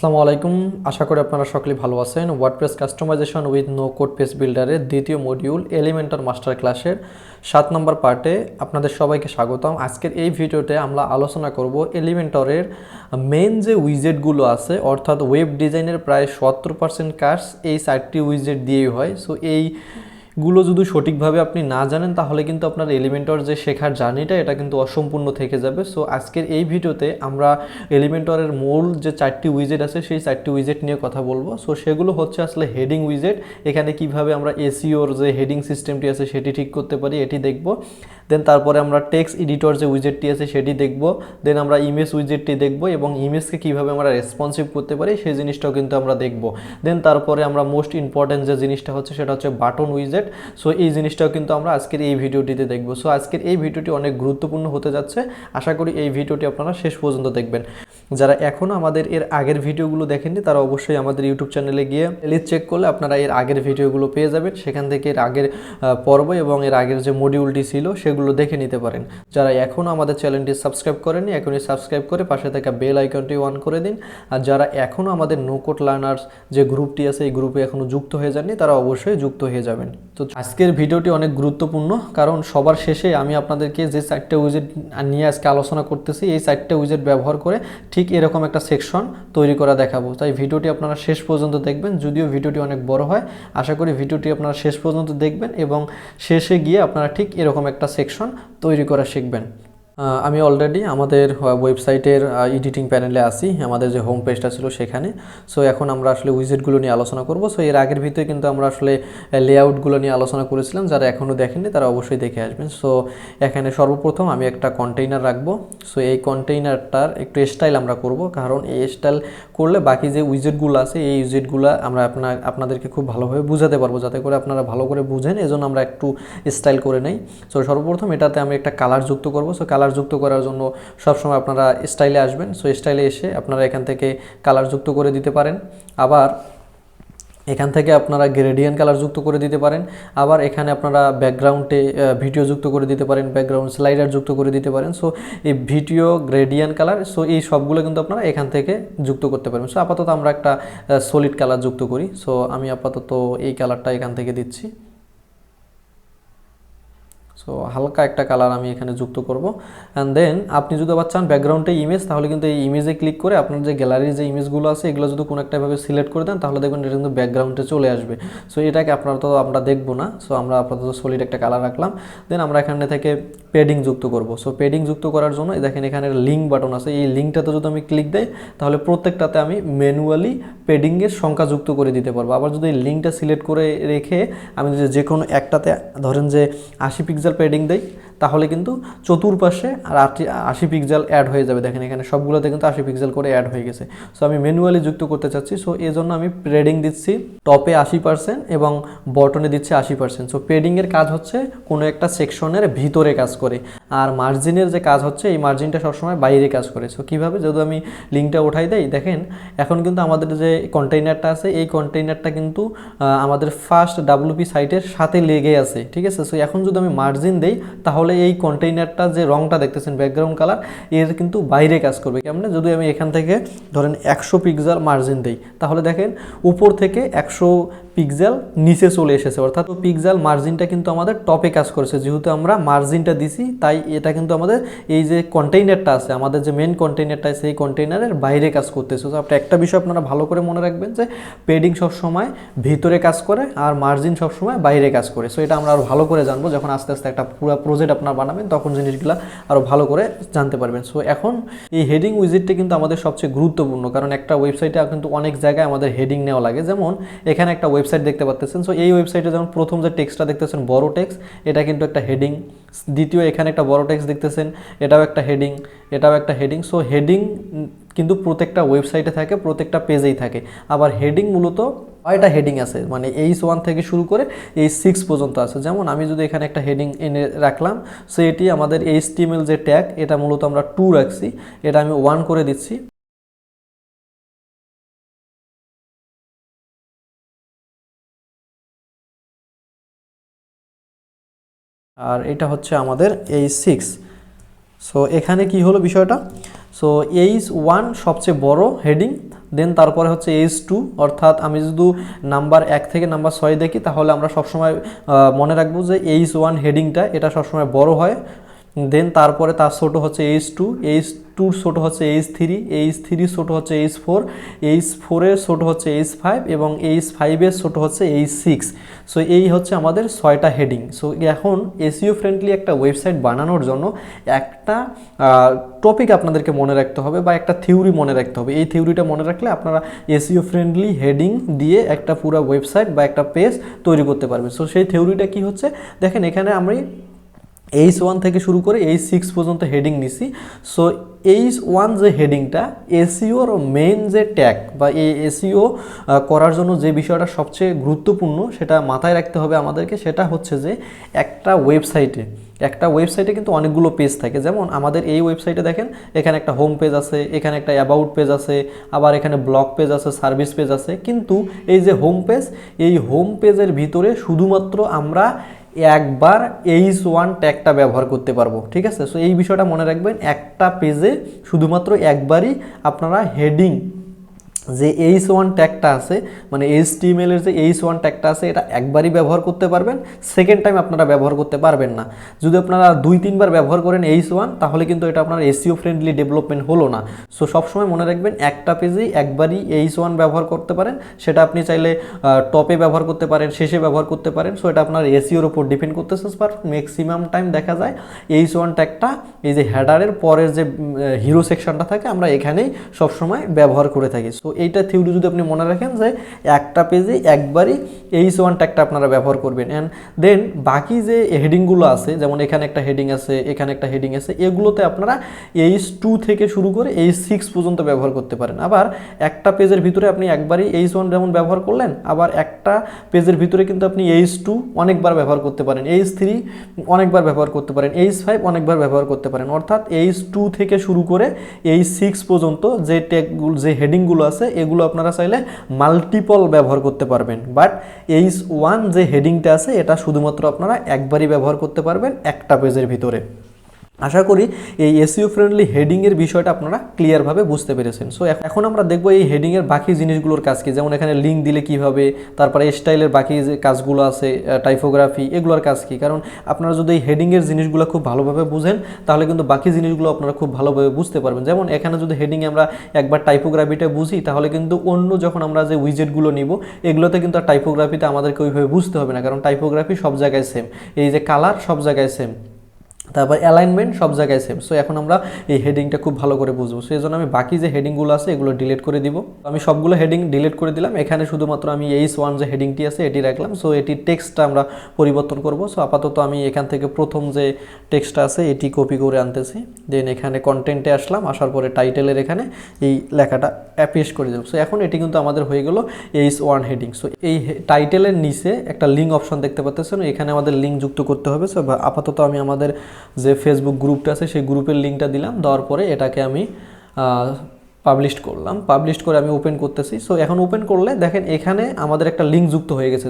আসসালামু আলাইকুম। আশা করি আপনারা সকলেই ভালো আছেন। WordPress customization with no code page বিল্ডারের দ্বিতীয় মডিউল এলিমেন্টর মাস্টার ক্লাসের 7 নম্বর পার্টে আপনাদের সবাইকে স্বাগতম। আজকের এই ভিডিওতে আমরা আলোচনা করব এলিমেন্টরের মেন যে উইজেটগুলো আছে, অর্থাৎ ওয়েব ডিজাইনের প্রায় 70% কাজ এই 4টি উইজেট দিয়েই হয়। সো এইগুলো যদি সঠিকভাবে আপনি না জানেন তাহলে কিন্তু আপনার এলিমেন্টর যে শেখার জার্নিটা এটা কিন্তু অসম্পূর্ণ থেকে যাবে। সো আজকের এই ভিডিওতে আমরা এলিমেন্টরের মূল যে 4টি উইজেট আছে সেই 4টি উইজেট নিয়ে কথা বলবো। সো সেগুলো হচ্ছে আসলে হেডিং উইজেট। এখানে কিভাবে আমরা এসইওর যে হেডিং সিস্টেমটি আছে সেটি ঠিক করতে পারি এটি দেখব। দেন তারপরে আমরা টেক্সট এডিটর যে উইজেটটি আছে সেটি দেখব। দেন আমরা ইমেজ উইজেটটি দেখব এবং ইমেজকে কিভাবে আমরা রেসপন্সিভ করতে পারি সেই জিনিসটাও কিন্তু আমরা দেখব। দেন তারপরে আমরা মোস্ট ইম্পর্টেন্ট যে জিনিসটা হচ্ছে সেটা হচ্ছে বাটন উইজেট। সো এই জিনিসটাও কিন্তু আমরা আজকের এই ভিডিওটিতে দেখব। সো আজকের এই ভিডিওটি অনেক গুরুত্বপূর্ণ হতে যাচ্ছে। আশা করি এই ভিডিওটি আপনারা শেষ পর্যন্ত দেখবেন। যারা এখনও আমাদের এর আগের ভিডিওগুলো দেখেননি তারা অবশ্যই আমাদের ইউটিউব চ্যানেলে গিয়ে প্লেলিস্ট চেক করলে আপনারা এর আগের ভিডিওগুলো পেয়ে যাবেন। সেখান থেকে এর আগের পর্ব এবং এর আগের যে মডিউলটি ছিল সেগুলো দেখে নিতে পারেন। যারা এখনও আমাদের চ্যানেলটি সাবস্ক্রাইব করেননি এখনই সাবস্ক্রাইব করে পাশে থাকা বেল আইকনটি অন করে দিন। আর যারা এখনও আমাদের নো কোড লার্নার্স যে গ্রুপটি আছে এই গ্রুপে এখনও যুক্ত হয়ে যাননি তারা অবশ্যই যুক্ত হয়ে যাবেন। তো আজকের ভিডিওটি অনেক গুরুত্বপূর্ণ, কারণ সবার শেষে আমি আপনাদেরকে যে 4টে উইজেট নিয়ে আজকে আলোচনা করতেছি এই 4টে উইজেট ব্যবহার করে ঠিক এরকম একটা সেকশন তৈরি করা দেখাবো। তাই ভিডিওটি আপনারা শেষ পর্যন্ত দেখবেন। যদিও ভিডিওটি অনেক বড় হয়, আশা করি ভিডিওটি আপনারা শেষ পর্যন্ত দেখবেন এবং শেষে গিয়ে আপনারা ঠিক এরকম একটা সেকশন তৈরি করা শিখবেন। আমি অলরেডি আমাদের ওয়েবসাইটের এডিটিং প্যানেলে আসি, আমাদের যে হোম পেজটা ছিল সেখানে। সো এখন আমরা আসলে উইজেটগুলো নিয়ে আলোচনা করব। সো এর আগের ভিডিওতে কিন্তু আমরা আসলে লেআউটগুলো নিয়ে আলোচনা করেছিলাম। যারা এখনও দেখেননি তারা অবশ্যই দেখে আসবেন। সো এখানে সর্বপ্রথম আমি একটা কন্টেইনার রাখবো। সো এই কন্টেইনারটার একটু স্টাইল আমরা করব, কারণ এই স্টাইল করলে বাকি যে উইজেটগুলো আছে এই উইজেটগুলো আমরা আপনাদেরকে খুব ভালোভাবে বুঝাতে পারবো, যাতে করে আপনারা ভালো করে বুঝেন। এজন্য আমরা একটু স্টাইল করে নেই। সো সর্বপ্রথম এটাতে আমি একটা কালার যুক্ত করব। সো কালার যুক্ত করার জন্য সবসময় আপনারা স্টাইলে আসবেন। সো স্টাইলে এসে আপনারা এখান থেকে কালার যুক্ত করে দিতে পারেন। আবার এখান থেকে আপনারা গ্রেডিয়েন্ট কালার যুক্ত করে দিতে পারেন। আবার এখানে আপনারা ব্যাকগ্রাউন্ডে ভিডিও যুক্ত করে দিতে পারেন, ব্যাকগ্রাউন্ড স্লাইডার যুক্ত করে দিতে পারেন। সো এই ভিডিও, গ্রেডিয়েন্ট কালার, সো এই সবগুলো কিন্তু আপনারা এখান থেকে যুক্ত করতে পারেন। সো আপাতত আমরা একটা সলিড কালার যুক্ত করি। সো আমি আপাতত এই কালারটা এখান থেকে দিচ্ছি। সো হালকা একটা কালার আমি এখানে যুক্ত করব। অ্যান্ড দেন আপনি যদি আবার চান ব্যাকগ্রাউন্ডে ইমেজ, তাহলে কিন্তু এই ইমেজে ক্লিক করে আপনার যে গ্যালারির যে ইমেজগুলো আছে এগুলো যদি কোনো একটাভাবে সিলেক্ট করে দেন তাহলে দেখবেন এটা কিন্তু ব্যাকগ্রাউন্ডে চলে আসবে। সো এটাকে আমরা দেখবো না। সো আমরা আপাতত সলিড একটা কালার রাখলাম। দেন আমরা এখানে থেকে পেডিং যুক্ত করব। সো পেডিং যুক্ত করার জন্য দেখেন এখানে লিঙ্ক বাটন আছে, এই লিঙ্কটাতে যদি আমি ক্লিক দেই তাহলে প্রত্যেকটাতে আমি ম্যানুয়ালি পেডিংয়ের সংখ্যা যুক্ত করে দিতে পারবো। আবার যদি এই লিঙ্কটা সিলেক্ট করে রেখে আমি যে কোনো একটাতে ধরেন যে 80 পিক্সেল পেডিং দেই তাহলে কিন্তু চতুর্পাশে আর 80 পিক্সেল অ্যাড হয়ে যাবে। দেখেন এখানে সবগুলোতে কিন্তু 80 পিক্সেল করে অ্যাড হয়ে গেছে। সো আমি ম্যানুয়ালি যুক্ত করতে চাচ্ছি। সো এই জন্য আমি পেডিং দিচ্ছি টপে 80% এবং বটনে দিচ্ছি 80%। সো পেডিংয়ের কাজ হচ্ছে কোনো একটা সেকশনের ভিতরে কাজ করে, আর মার্জিনের যে কাজ হচ্ছে এই মার্জিনটা সবসময় বাইরে কাজ করে। সো কীভাবে, যদি আমি লিঙ্কটা উঠাই দেই দেখেন এখন কিন্তু আমাদের যে কন্টেইনারটা আছে এই কন্টেইনারটা কিন্তু আমাদের ফার্স্ট ডাব্লিউপি সাইটের সাথে লেগে আছে, ঠিক আছে। সো এখন যদি আমি মার্জিন দেই তাহলে এই কন্টেইনারটা যে রংটা দেখতেছেন ব্যাকগ্রাউন্ড কালার এর কিন্তু বাইরে কাজ করবে। কেমন, যদি আমি এখান থেকে ধরেন 100 পিক্সেল মার্জিন দেই তাহলে দেখেন উপর থেকে 100 পিক্সেল নিচে চলে এসেছে, অর্থাৎ পিক্সেল মার্জিনটা কিন্তু আমাদের টপে কাজ করেছে। যেহেতু আমরা মার্জিনটা দিছি তাই এটা কিন্তু আমাদের এই যে কন্টেইনারটা আছে, আমাদের যে মেন কন্টেইনারটা আছে এই কন্টেইনারের বাইরে কাজ করতেছে। তো আপনি একটা বিষয় আপনারা ভালো করে মনে রাখবেন যে পেডিং সবসময় ভিতরে কাজ করে আর মার্জিন সবসময় বাইরে কাজ করে। সো এটা আমরা আরও ভালো করে জানবো যখন আস্তে আস্তে একটা পুরো প্রজেক্ট আপনারা বানাবেন, তখন জিনিসগুলো আরও ভালো করে জানতে পারবেন। সো এখন এই হেডিং উইজেটটা কিন্তু আমাদের সবচেয়ে গুরুত্বপূর্ণ, কারণ একটা ওয়েবসাইটে কিন্তু অনেক জায়গায় আমাদের হেডিং নেওয়া লাগে। যেমন এখানে একটা ওয়েবসাইট দেখতে পাচ্ছেন। সো এই ওয়েবসাইটে যেমন প্রথম যে টেক্সটটা দেখতেছেন বড় টেক্সট, এটা কিন্তু একটা হেডিং। দ্বিতীয় এখানে একটা বড় টেক্সট দেখতেছেন, এটাও একটা হেডিং, এটাও একটা হেডিং। সো হেডিং কিন্তু প্রত্যেকটা ওয়েবসাইটে থাকে, প্রত্যেকটা পেজেই থাকে। আবার হেডিং মূলত 6টা হেডিং আছে, মানে H1 থেকে শুরু করে H6 পর্যন্ত আছে। যেমন আমি যদি এখানে একটা হেডিং এনে রাখলাম, সো এটি আমাদের HTML যে ট্যাগ এটা মূলত আমরা 2 রাখছি, এটা আমি 1 করে দিচ্ছি। আর এটা হচ্ছে আমাদের H6। সো এখানে কি হলো বিষয়টা, সো H1 সবচেয়ে বড় হেডিং, দেন তারপরে হচ্ছে H2, অর্থাৎ আমি যদি নাম্বার 1 থেকে নাম্বার 6 দেখি তাহলে আমরা সবসময় মনে রাখবো যে H1 হেডিংটা এটা সবসময় বড় হয়। দেন তারপরে তার ছোটো হচ্ছে H2, H2 ছোটো হচ্ছে H3, H3 ছোটো হচ্ছে H4, H4 ছোটো হচ্ছে H5 এবং H5 ছোটো হচ্ছে H6। সো এই হচ্ছে আমাদের 6টা হেডিং। সো এখন এসইও ফ্রেন্ডলি একটা ওয়েবসাইট বানানোর জন্য একটা টপিক আপনাদেরকে মনে রাখতে হবে বা একটা থিওরি মনে রাখতে হবে। এই থিওরিটা মনে রাখলে আপনারা এসইও ফ্রেন্ডলি হেডিং দিয়ে একটা পুরো ওয়েবসাইট বা একটা পেজ তৈরি করতে পারবেন। সো সেই থিওরিটা কি হচ্ছে, দেখেন এখানে আমি H1 থেকে শুরু করে H6 পর্যন্ত হেডিং নিছি। সো H1 যে হেডিংটা এসইওর মেইন যে ট্যাগ বা এই এসইও করার জন্য যে বিষয়টা সবচেয়ে গুরুত্বপূর্ণ সেটা মাথায় রাখতে হবে আমাদেরকে, সেটা হচ্ছে যে একটা ওয়েবসাইটে কিন্তু অনেকগুলো পেজ থাকে। যেমন আমাদের এই ওয়েবসাইটে দেখেন এখানে একটা হোম পেজ আছে, এখানে একটা অ্যাবাউট পেজ আছে, আবার এখানে ব্লগ পেজ আছে, সার্ভিস পেজ আছে। কিন্তু এই যে হোম পেজ, এই হোম পেজের ভিতরে শুধুমাত্র আমরা একবার H1 ট্যাগটা ব্যবহার করতে পারবো, ঠিক আছে। সো এই বিষয়টা মনে রাখবেন, একটা পেজে শুধুমাত্র একবারই আপনারা হেডিং যে H1 ট্যাগটা আছে, মানে HTML এর যে H1 ট্যাগটা আছে এটা একবারই ব্যবহার করতে পারবেন, সেকেন্ড টাইম আপনারা ব্যবহার করতে পারবেন না। যদি আপনারা 2-3 বার ব্যবহার করেন H1 তাহলে কিন্তু এটা আপনার এসইও ফ্রেন্ডলি ডেভেলপমেন্ট হলো না। সো সবসময় মনে রাখবেন একটা পেজেই একবারই H1 ব্যবহার করতে পারেন, সেটা আপনি চাইলে টপে ব্যবহার করতে পারেন, শেষে ব্যবহার করতে পারেন। সো এটা আপনার এসইওর উপর ডিপেন্ড করতেছে। বাট ম্যাক্সিমাম টাইম দেখা যায় H1 ট্যাগটা এই যে হেডারের পরের যে হিরো সেকশনটা থাকে আমরা এখানেই সবসময় ব্যবহার করে থাকি। সো এইটা থিওরি যদি আপনি মনে রাখেন যে একটা পেজে একবারই H1 ট্যাগটা আপনারা ব্যবহার করবেন। অ্যান্ড দেন বাকি যে হেডিংগুলো আছে, যেমন এখানে একটা হেডিং আছে, এখানে একটা হেডিং আছে, এগুলোতে আপনারা H2 থেকে শুরু করে H6 পর্যন্ত ব্যবহার করতে পারেন। আবার একটা পেজের ভিতরে আপনি একবারই H1 যেমন ব্যবহার করলেন, আবার একটা পেজের ভিতরে কিন্তু আপনি H2 অনেকবার ব্যবহার করতে পারেন, H3 অনেকবার ব্যবহার করতে পারেন, H5 অনেকবার ব্যবহার করতে পারেন। অর্থাৎ H2 থেকে শুরু করে H6 পর্যন্ত যে ট্যাগগুলো যে হেডিংগুলো আছে এগুলো আপনারা চাইলে মাল্টিপল ব্যবহার করতে পারবেন। বাট H1 যে হেডিংটা আছে এটা শুধুমাত্র আপনারা একবারই ব্যবহার করতে পারবেন একটা পেজের ভিতরে। আশা করি এই এসইও ফ্রেন্ডলি হেডিংয়ের বিষয়টা আপনারা ক্লিয়ারভাবে বুঝতে পেরেছেন। সো এখন আমরা দেখব এই হেডিংয়ের বাকি জিনিসগুলোর কাজ কি, যেমন এখানে লিঙ্ক দিলে কিভাবে, তারপরে স্টাইলের বাকি যে কাজগুলো আছে, টাইপোগ্রাফি, এগুলোর কাজ কি। কারণ আপনারা যদি এই হেডিংয়ের জিনিসগুলো খুব ভালোভাবে বুঝেন তাহলে কিন্তু বাকি জিনিসগুলো আপনারা খুব ভালোভাবে বুঝতে পারবেন। যেমন এখানে যদি হেডিংয়ে আমরা একবার টাইপোগ্রাফিটা বুঝি তাহলে কিন্তু অন্য যখন আমরা যে উইজেটগুলো নিব এগুলোতে কিন্তু আর টাইপোগ্রাফিতে আমাদেরকে ওইভাবে বুঝতে হবে না, কারণ টাইপোগ্রাফি সব জায়গায় সেম, এই যে কালার সব জায়গায় সেম, তারপর অ্যালাইনমেন্ট সব জায়গায় সেম। সো এখন আমরা এই হেডিংটা খুব ভালো করে বুঝবো। সো এই জন্য আমি বাকি যে হেডিংগুলো আছে এগুলো ডিলিট করে দিব। আমি সবগুলো হেডিং ডিলিট করে দিলাম। এখানে শুধুমাত্র আমি H1 যে হেডিংটি আছে এটি রাখলাম। সো এটি টেক্সটটা আমরা পরিবর্তন করব। সো আপাতত আমি এখান থেকে প্রথম যে টেক্সটটা আছে এটি কপি করে আনতেছি। দেন এখানে কন্টেন্টে আসলাম, আসার পরে টাইটেলের এখানে এই লেখাটা পেস্ট করে দেব। সো এখন এটি কিন্তু আমাদের হয়ে গেল H1 হেডিং। সো এই টাইটেলের নিচে একটা লিঙ্ক অপশন দেখতে পাচ্ছেন, এখানে আমাদের লিঙ্ক যুক্ত করতে হবে। সো আপাতত আমি আমাদের যে ফেসবুক গ্রুপটা আছে সেই গ্রুপের লিঙ্কটা দিলাম, দেওয়ার পরে এটাকে আমি পাবলিশ করলাম। পাবলিশ করে আমি ওপেন করতেছি। সো এখন ওপেন করলে দেখেন এখানে আমাদের একটা লিঙ্ক যুক্ত হয়ে গেছে।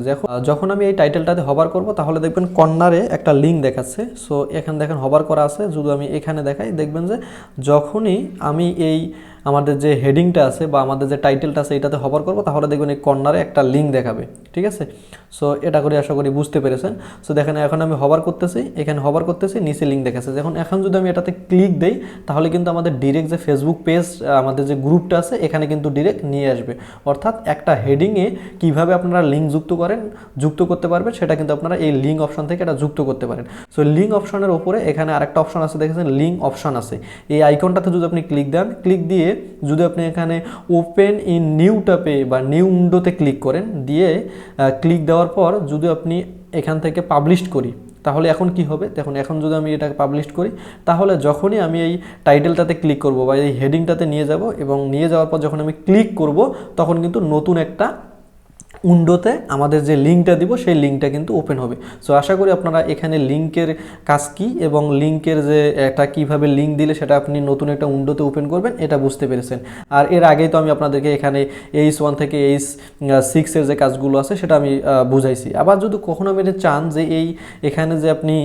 যখন আমি এই টাইটেলটাতে হবার করব তাহলে দেখবেন কর্নারে একটা লিঙ্ক দেখাচ্ছে। সো এখানে দেখেন হবার করা আছে, যদি আমি এখানে দেখাই দেখবেন যে যখনই আমি এই আমাদের যে হেডিংটা আছে বা আমাদের যে টাইটেলটা আছে এটাতে হবার করব তাহলে দেখবেন এই কর্নারে একটা লিঙ্ক দেখাবে, ঠিক আছে। সো এটা করে আশা করি বুঝতে পেরেছেন। সো দেখেন এখন আমি হবার করতেছি, এখানে হবার করতেছি, নিচে লিঙ্ক দেখাচ্ছে। এখন যদি আমি এটাতে ক্লিক দেই তাহলে কিন্তু আমাদের ডিরেক্ট যে ফেসবুক পেজ আমাদের যে গ্রুপটা আছে এখানে কিন্তু ডিরেক্ট নিয়ে আসবে। অর্থাৎ একটা হেডিংয়ে কিভাবে আপনারা লিঙ্ক যুক্ত করতে পারবেন সেটা কিন্তু আপনারা এই লিঙ্ক অপশন থেকে এটা যুক্ত করতে পারেন। সো লিঙ্ক অপশনের উপরে এখানে আরেকটা অপশন আছে, দেখেছেন লিঙ্ক অপশন আছে। এই আইকনটাতে যদি আপনি ক্লিক দেন, ক্লিক দিয়ে যদি আপনি এখানে ওপেন ইন নিউ ট্যাবে বা নিউ উইন্ডোতে ক্লিক করেন, দিয়ে ক্লিক দেওয়ার পর যদি আপনি এখান থেকে পাবলিশ করি তাহলে এখন কি হবে দেখুন। এখন যদি আমি এটাকে পাবলিশ করি তাহলে যখনই আমি এই টাইটেলটাতে ক্লিক করব বা এই হেডিংটাতে নিয়ে যাব এবং নিয়ে যাওয়ার পর যখন আমি ক্লিক করব তখন কিন্তু নতুন একটা উইন্ডোতে আমাদের যে লিঙ্কটা দিব সেই লিঙ্কটা কিন্তু ওপেন হবে। সো আশা করি আপনারা এখানে লিঙ্কের কাজ কী এবং লিঙ্কের যে একটা কীভাবে লিঙ্ক দিলে সেটা আপনি নতুন একটা উইন্ডোতে ওপেন করবেন এটা বুঝতে পেরেছেন। আর এর আগেই তো আমি আপনাদেরকে এখানে H1 থেকে H6 এর যে কাজগুলো আছে সেটা আমি বুঝাইছি। আবার যদি কখনো আপনি চান যে এখানে যে আপনি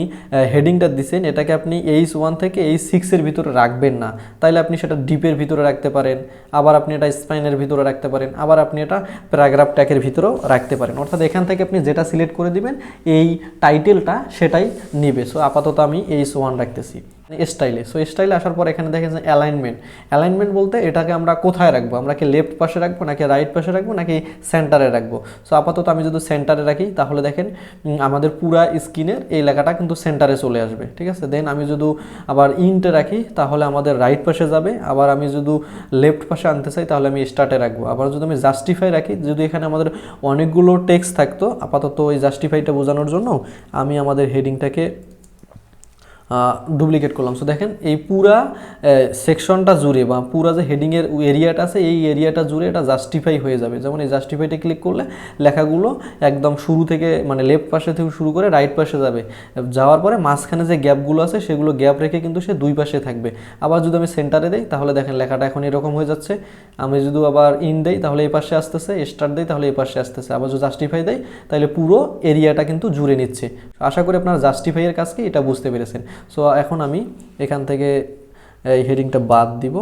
হেডিংটা দিচ্ছেন এটাকে আপনি H1 থেকে H6 এর ভিতরে রাখবেন না, তাইলে আপনি সেটা ডিপের ভিতরে রাখতে পারেন, আবার আপনি এটা স্পাইনের ভিতরে রাখতে পারেন, আবার আপনি এটা প্যারাগ্রাফ ট্যাগের ভিতরেও রাখতে পারেন। অর্থাৎ এখান থেকে আপনি যেটা সিলেক্ট করে দিবেন এই টাইটেলটা সেটাই নিবে। সো আপাতত আমি H1 রাখতেছি স্টাইলে। সো স্টাইলে আসার পর এখানে দেখেন যে অ্যালাইনমেন্ট বলতে এটাকে আমরা কোথায় রাখবো, আমরা কি লেফট পাশে রাখবো নাকি রাইট পাশে রাখবো নাকি সেন্টারে রাখবো। সো আপাতত আমি যদি সেন্টারে রাখি তাহলে দেখেন আমাদের পুরা স্ক্রিনের এই লেখাটা কিন্তু সেন্টারে চলে আসবে, ঠিক আছে। দেন আমি যদি আবার ইন্টে রাখি তাহলে আমাদের রাইট পাশে যাবে, আবার আমি যদি লেফট পাশে আনতে চাই তাহলে আমি স্টার্টে রাখবো। আবার যদি আমি জাস্টিফাই রাখি, যদি এখানে আমাদের অনেকগুলো টেক্সট থাকতো, আপাতত ওই জাস্টিফাইটা বোঝানোর জন্য আমি আমাদের হেডিংটাকে ডুপ্লিকেট করলাম। সো দেখেন এই পুরা সেকশনটা জুড়ে বা পুরা যে হেডিংয়ের এরিয়াটা আছে এই এরিয়াটা জুড়ে এটা জাস্টিফাই হয়ে যাবে। যেমন এই জাস্টিফাইটা ক্লিক করলে লেখাগুলো একদম শুরু থেকে মানে লেফট পাশে থেকে শুরু করে রাইট পাশে যাবে, যাওয়ার পরে মাঝখানে যে গ্যাপগুলো আছে সেগুলো গ্যাপ রেখে কিন্তু সে দুই পাশে থাকবে। আবার যদি আমি সেন্টারে দিই তাহলে দেখেন লেখাটা এখন এরকম হয়ে যাচ্ছে। আমি যদি আবার ইন দেই তাহলে এই পাশে আসতেছে, স্টার্ট দেই তাহলে এই পাশে আসতেছে, আবার যদি জাস্টিফাই দেই তাহলে পুরো এরিয়াটা কিন্তু জুড়ে নিচ্ছে। আশা করি আপনারা জাস্টিফাইয়ের কাজকে এটা বুঝতে পেরেছেন। সো এখন আমি এখান থেকে এই হেডিংটা বাদ দিব।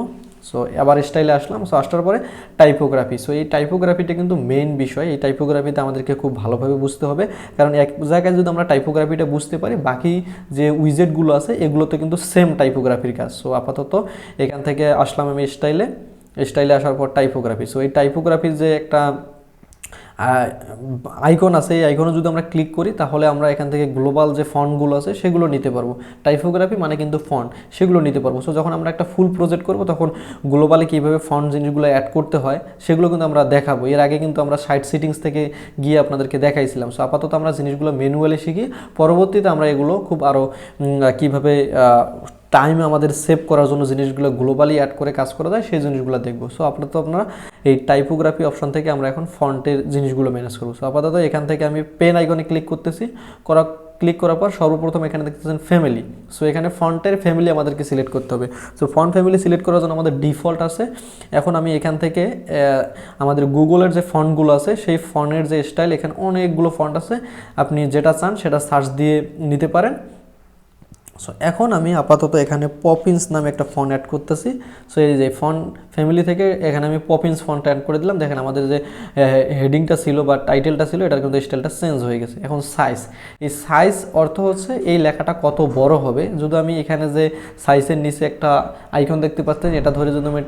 সো আবার স্টাইলে আসলাম। সো আসার পরে টাইপোগ্রাফি। সো এই টাইপোগ্রাফিটা কিন্তু মেইন বিষয়। এই টাইপোগ্রাফিতে আমাদেরকে খুব ভালোভাবে বুঝতে হবে, কারণ এক জায়গায় যদি আমরা টাইপোগ্রাফিটা বুঝতে পারি বাকি যে উইজেটগুলো আছে এগুলোতে কিন্তু সেম টাইপোগ্রাফির কাজ। সো আপাতত এখান থেকে আসলাম আমি স্টাইলে আসার পর টাইপোগ্রাফি। সো এই টাইপোগ্রাফির যে একটা আইকন আছে এই আইকনে যদি আমরা ক্লিক করি তাহলে আমরা এখান থেকে গ্লোবাল যে ফন্টগুলো আছে সেগুলো নিতে পারবো। টাইপোগ্রাফি মানে কিন্তু ফন্ট, সেগুলো নিতে পারবো। সো যখন আমরা একটা ফুল প্রজেক্ট করব তখন গ্লোবালে কীভাবে ফন্ট জিনিসগুলো অ্যাড করতে হয় সেগুলো কিন্তু আমরা দেখাবো। এর আগে কিন্তু আমরা সাইট সেটিংস থেকে গিয়ে আপনাদেরকে দেখাইছিলাম। সো আপাতত আমরা জিনিসগুলো ম্যানুয়ালি শিখি, পরবর্তীতে আমরা এগুলো খুব আরও কীভাবে টাইম আমাদের সেভ করার জন্য জিনিসগুলো গ্লোবালি অ্যাড করে কাজ করা যায় সেই জিনিসগুলো দেখবো। সো আপনারা এই টাইপোগ্রাফি অপশন থেকে আমরা এখন ফন্টের জিনিসগুলো ম্যানেজ করবো। সো আপাতত এখান থেকে আমি পেন আইকনে ক্লিক করতেছি, ক্লিক করার পর সর্বপ্রথম এখানে দেখতেছেন ফ্যামিলি। সো এখানে ফন্টের ফ্যামিলি আমাদেরকে সিলেক্ট করতে হবে। সো ফন্ট ফ্যামিলি সিলেক্ট করার জন্য আমাদের ডিফল্ট আছে। এখন আমি এখান থেকে আমাদের গুগলের যে ফন্টগুলো আছে সেই ফন্টের যে স্টাইল, এখানে অনেকগুলো ফন্ট আছে, আপনি যেটা চান সেটা সার্চ দিয়ে নিতে পারেন। সো এখন আমি আপাতত এখানে পপিন্স নামে একটা ফন্ট অ্যাড করতেছি। সো এই যে ফন্ট ফ্যামিলি থেকে এখানে আমি পপিন্স ফন্ট অ্যাড করে দিলাম। দেখেন আমাদের যে হেডিংটা ছিল বা টাইটেলটা ছিল এটার কিন্তু স্টাইলটা চেঞ্জ হয়ে গেছে। এখন সাইজ, এই সাইজ অর্থ হচ্ছে এই লেখাটা কত বড় হবে। যদি আমি এখানে যে সাইজের নিচে একটা আইকন দেখতে পাচ্ছেন এটা ধরে যদি আমি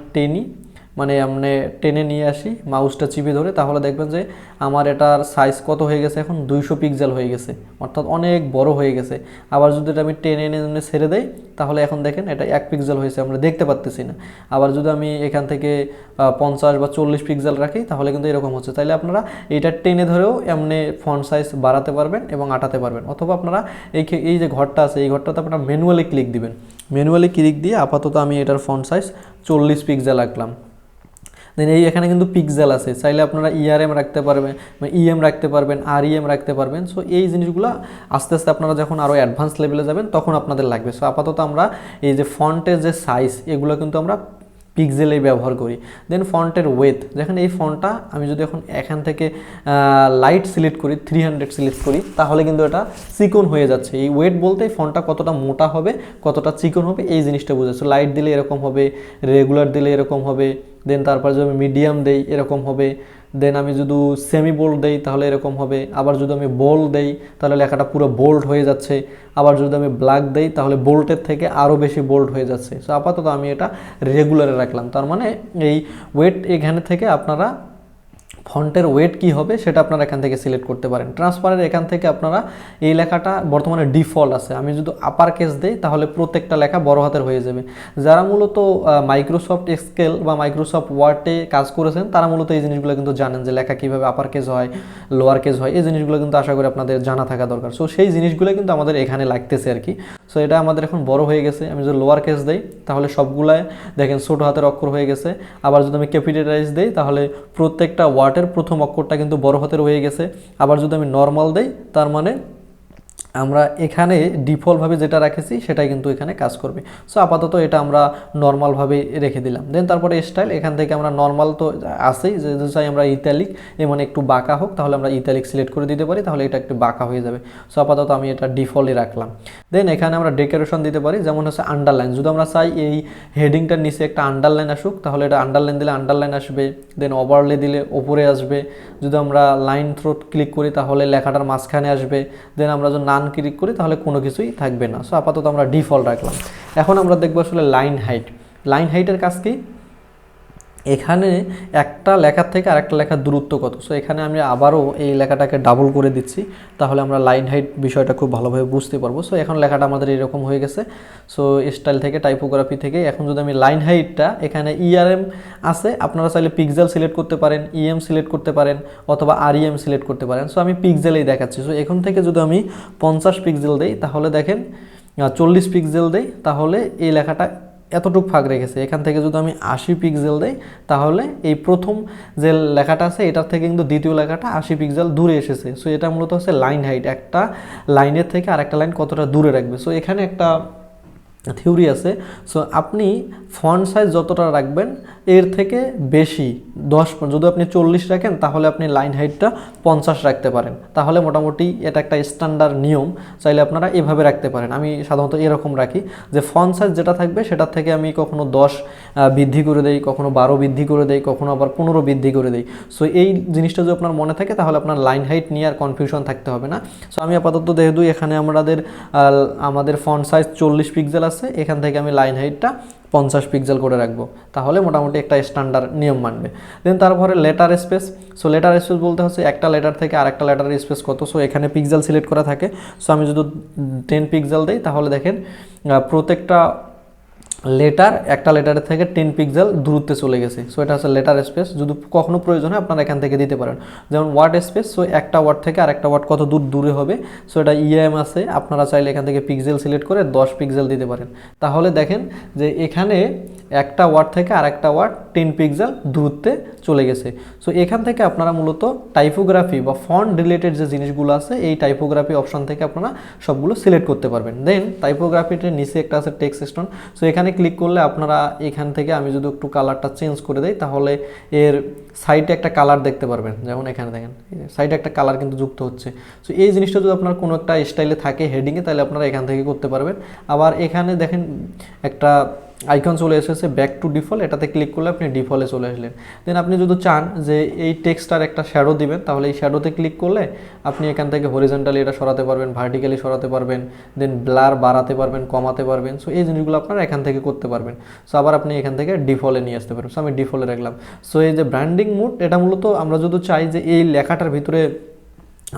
টেনে নিয়ে আসি মাউসটা চিপে ধরে, তাহলে দেখবেন যে আমার এটার সাইজ কত হয়ে গেছে, এখন 200 পিক্সেল হয়ে গেছে, অর্থাৎ অনেক বড় হয়ে গেছে। আবার যদি এটা আমি টেনে এনে ছেড়ে দেই তাহলে এখন দেখেন এটা 1 পিক্সেল হয়েছে, আমরা দেখতে পাচ্তেছি না। আবার যদি আমি এখান থেকে 50 বা 40 পিক্সেল রাখি তাহলে কিন্তু এরকম হচ্ছে। তাইলে আপনারা এটা টেনে ধরেও এমনি ফন্ট সাইজ বাড়াতে পারবেন এবং আটাতে পারবেন। অথবা আপনারা এই যে ঘরটা আছে এই ঘরটাতে আপনারা ম্যানুয়ালি ক্লিক দিবেন। ম্যানুয়ালি ক্লিক দিয়ে আপাতত আমি এটার ফন্ট সাইজ 40 পিক্সেল রাখলাম। দেন এখানে কিন্তু পিক্সেল আছে, চাইলে আপনারা ইআরএম রাখতে পারবেন, ইএম রাখতে পারবেন, আরইএম রাখতে পারবেন। সো এই জিনিসগুলো আস্তে আস্তে আপনারা যখন আরও অ্যাডভান্স লেভেলে যাবেন তখন আপনাদের লাগবে। সো আপাতত আমরা এই যে ফন্টের যে সাইজ এগুলো কিন্তু আমরা পিক্সেলেই ব্যবহার করি। দেন ফন্টের ওয়েথ, দেখেন এই ফন্টটা আমি যদি এখন এখান থেকে লাইট সিলেক্ট করি 300 সিলেক্ট করি তাহলে কিন্তু এটা চিকন হয়ে যাচ্ছে। এই ওয়েট বলতে ফন্টটা কতটা মোটা হবে কতটা চিকন হবে এই জিনিসটা বোঝাচ্ছে। লাইট দিলে এরকম হবে, রেগুলার দিলে এরকম হবে, দেন তারপর যদি আমি মিডিয়াম দেই এরকম হবে, দেন আমি যদি সেমি বোল্ড দেই তাহলে এরকম হবে, আবার যদি আমি বোল্ড দেই তাহলে লেখাটা পুরো বোল্ড হয়ে যাচ্ছে, আবার যদি আমি ব্ল্যাক দেই তাহলে বোল্টের থেকে আরও বেশি বোল্ড হয়ে যাচ্ছে। সো আপাতত আমি এটা রেগুলারে রাখলাম। তার মানে এই ওয়েট এখানে থেকে আপনারা ফন্টের ওয়েট কি হবে সেটা আপনারা এখান থেকে সিলেক্ট করতে পারেন। ট্রান্সপারের এখান থেকে আপনারা এই লেখাটা বর্তমানে ডিফল্ট আছে, আমি যদি আপার কেস দেই তাহলে প্রত্যেকটা লেখা বড় হাতের হয়ে যাবে। যারা মূলত মাইক্রোসফট এক্সেল বা মাইক্রোসফট ওয়ার্ডে কাজ করেছেন তারা মূলত এই জিনিসগুলো কিন্তু জানেন যে লেখা কীভাবে আপার কেস হয় লোয়ার কেস হয়, এই জিনিসগুলো কিন্তু আশা করি আপনাদের জানা থাকা দরকার। সো সেই জিনিসগুলো কিন্তু আমাদের এখানে লাগতেছে আর কি। সো এটা আমাদের এখন বড় হয়ে গেছে। আমি যদি লোয়ার কেস দেই তাহলে সবগুলাই দেখেন ছোটো হাতের অক্ষর হয়ে গেছে। আবার যদি আমি ক্যাপিটালাইজ দেই তাহলে প্রত্যেকটা ওয়ার্ড পার্টের প্রথম অক্ষরটা কিন্তু বড় হাতের হয়ে গেছে। আবার যদি আমি নর্মাল দেই তার মানে আমরা এখানে ডিফল্টভাবে যেটা রেখেছি সেটাই কিন্তু এখানে কাজ করবে। সো আপাতত এটা আমরা নর্মালভাবে রেখে দিলাম। দেন তারপরে স্টাইল, এখান থেকে আমরা নর্মাল তো আসেই, যে চাই আমরা ইতালিক মানে একটু বাঁকা হোক, তাহলে আমরা ইতালিক সিলেক্ট করে দিতে পারি, তাহলে এটা একটু বাঁকা হয়ে যাবে। সো আপাতত আমি এটা ডিফল্টে রাখলাম। দেন এখানে আমরা ডেকোরেশন দিতে পারি, যেমন হচ্ছে আন্ডারলাইন। যদি আমরা চাই এই হেডিংটার নিচে একটা আন্ডারলাইন আসুক, তাহলে এটা আন্ডারলাইন দিলে আন্ডারলাইন আসবে। দেন ওভারলে দিলে ওপরে আসবে। যদি আমরা লাইন থ্রোট ক্লিক করি তাহলে লেখাটার মাঝখানে আসবে। দেন আমরা যদি নান ক্লিক করি তাহলে কোনো কিছুই থাকবে না। সো আপাতত আমরা ডিফল্ট রাখলাম। এখন আমরা দেখবো আসলে লাইন হাইট। লাইন হাইটের কাজ কি, এখানে একটা লেখার থেকে আরেকটা লেখার দূরত্ব কত। সো এখানে আমি আবারও এই লেখাটাকে ডাবল করে দিচ্ছি, তাহলে আমরা লাইন হাইট বিষয়টা খুব ভালোভাবে বুঝতে পারবো। সো এখন লেখাটা আমাদের এরকম হয়ে গেছে। সো স্টাইল থেকে টাইপোগ্রাফি থেকে এখন যদি আমি লাইন হাইটটা, এখানে ইআরএম আছে, আপনারা চাইলে পিক্সেল সিলেক্ট করতে পারেন, ইএম সিলেক্ট করতে পারেন, অথবা আরইএম সিলেক্ট করতে পারেন। সো আমি পিক্সেলেই দেখাচ্ছি। সো এখন থেকে যদি আমি 50 পিক্সেল দেই, তাহলে দেখেন 40 পিক্সেল দেই, তাহলে এই লেখাটা এতটুকু ফাঁক রেখেছে। এখান থেকে যদি আমি 80 পিক্সেল দেই, তাহলে এই প্রথম যে লেখাটা আছে এটার থেকে কিন্তু দ্বিতীয় লেখাটা 80 পিক্সেল দূরে এসেছে। সো এটা মূলত হচ্ছে লাইন হাইট, একটা লাইনের থেকে আরেকটা লাইন কতটা দূরে রাখবে। সো এখানে একটা থিওরি আছে। সো আপনি ফন্ট সাইজ যতটা রাখবেন এর থেকে বেশি 10, যদি আপনি 40 রাখেন তাহলে আপনি লাইন হাইটটা 50 রাখতে পারেন, তাহলে মোটামুটি এটা একটা স্ট্যান্ডার্ড নিয়ম। চাইলে আপনারা এভাবে রাখতে পারেন। আমি সাধারণত এরকম রাখি যে ফন্ট সাইজ যেটা থাকবে সেটার থেকে আমি কখনো 10 বৃদ্ধি করে দেই, কখনো 12 বৃদ্ধি করে দেই, কখনো আবার 15 বৃদ্ধি করে দেই। সো এই জিনিসটা যদি আপনার মনে থাকে তাহলে আপনার লাইন হাইট নিয়ে আর কনফিউশন থাকতে হবে না। সো আমি আপাতত যেহেতু এখানে আমাদের ফন্ট সাইজ 40 পিক্সেল আছে, এখান থেকে আমি লাইন হাইটটা 50 পিক্সেল করে রাখবো, তাহলে মোটামুটি একটা স্ট্যান্ডার্ড নিয়ম মানবে। দেন তারপরে letter space. So letter space বলতে হচ্ছে একটা লেটার থেকে আরেকটা লেটারের স্পেস কত। সো এখানে পিক্সেল সিলেক্ট করা থাকে। সো আমি যদি 10 পিক্সেল দিই, তাহলে দেখেন প্রত্যেকটা লেটার একটা লেটারের থেকে 10 পিক্সেল দূরত্বে চলে গেছে। সো এটা হচ্ছে লেটার স্পেস। যদি কখনো প্রয়োজন হয় আপনারা এখান থেকে দিতে পারেন। যেমন ওয়ার্ড স্পেস, সো একটা ওয়ার্ড থেকে আরেকটা ওয়ার্ড কত দূরে হবে। সো এটা ইএম আছে, আপনারা চাইলে এখান থেকে পিক্সেল সিলেক্ট করে 10 পিক্সেল দিতে পারেন। তাহলে দেখেন যে এখানে একটা ওয়ার্ড থেকে আরেকটা ওয়ার্ড 10 পিক্সেল দূরত্বে চলে গেছে। সো এখান থেকে আপনারা মূলত টাইপোগ্রাফি বা ফন্ট রিলেটেড যে জিনিসগুলো আছে এই টাইপোগ্রাফি অপশন থেকে আপনারা সবগুলো সিলেক্ট করতে পারবেন। দেন টাইপোগ্রাফিতে নিচে একটা আছে টেক্সট স্টোন। সো এখানে ক্লিক করলে আপনারা এখান থেকে, আমি যদি একটু কালারটা চেঞ্জ করে দেই, তাহলে এর সাইডে একটা কালার দেখতে পারবেন। যেমন এখানে দেখেন সাইডে একটা কালার কিন্তু যুক্ত হচ্ছে। সো এই জিনিসটা যদি আপনার কোনো একটা স্টাইলে থাকে হেডিংয়ে, তাহলে আপনারা এখান থেকে করতে পারবেন। আবার এখানে দেখেন একটা আইকন চলে এসেছে ব্যাক টু ডিফল্ট, এটাতে ক্লিক করলে আপনি ডিফল্টে চলে আসলেন। দেন আপনি যদি চান যে এই টেক্সটার একটা শ্যাডো দিবেন, তাহলে এই শ্যাডোতে ক্লিক করলে আপনি এখান থেকে হরিজন্টালি এটা সরাতে পারবেন, ভার্টিক্যালি সরাতে পারবেন, দেন ব্লার বাড়াতে পারবেন, কমাতে পারবেন। সো এই জিনিসগুলো আপনারা এখান থেকে করতে পারবেন। সো আবার আপনি এখান থেকে ডিফল্টে নিয়ে আসতে পারবেন। সো আমি ডিফল্টে রাখলাম। সো এই যে ব্র্যান্ডিং মোড, এটা মূলত আমরা যদি চাই যে এই লেখাটার ভিতরে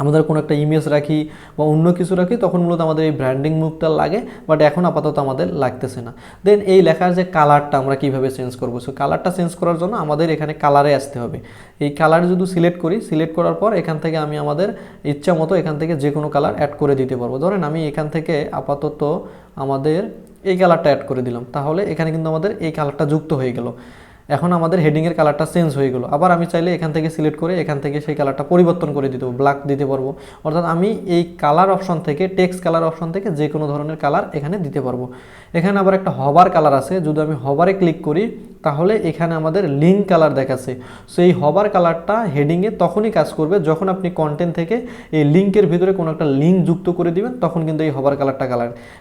আমাদের কোনো একটা ইমেজ রাখি বা অন্য কিছু রাখি, তখন মূলত আমাদের এই ব্র্যান্ডিং মুখটা লাগে, বাট এখন আপাতত আমাদের লাগতেছে না। দেন এই লেখার যে কালারটা আমরা কীভাবে চেঞ্জ করবো, সো কালারটা চেঞ্জ করার জন্য আমাদের এখানে কালারে আসতে হবে। এই কালার যদি সিলেক্ট করি, সিলেক্ট করার পর এখান থেকে আমি আমাদের ইচ্ছা মতো এখান থেকে যে কোনো কালার অ্যাড করে দিতে পারবো। ধরেন আমি এখান থেকে আপাতত আমাদের এই কালারটা অ্যাড করে দিলাম, তাহলে এখানে কিন্তু আমাদের এই কালারটা যুক্ত হয়ে গেল। এখন আমাদের হেডিংয়ের কালারটা চেঞ্জ হয়ে গেল। আবার আমি চাইলে এখান থেকে সিলেক্ট করে এখান থেকে সেই কালারটা পরিবর্তন করে দিতে পারবো, ব্ল্যাক দিতে পারবো। অর্থাৎ আমি এই কালার অপশন থেকে, টেক্সট কালার অপশন থেকে যে কোনো ধরনের কালার এখানে দিতে পারবো। এখানে আবার একটা হবার কালার আছে, যদি আমি হবারে ক্লিক করি তাহলে এখানে আমাদের লিঙ্ক কালার দেখাচ্ছে। সো এই হবার কালারটা হেডিংয়ে তখনই কাজ করবে যখন আপনি কন্টেন্ট থেকে এই লিঙ্কের ভিতরে কোনো একটা লিঙ্ক যুক্ত করে দিবেন, তখন কিন্তু এই হবার কালারটা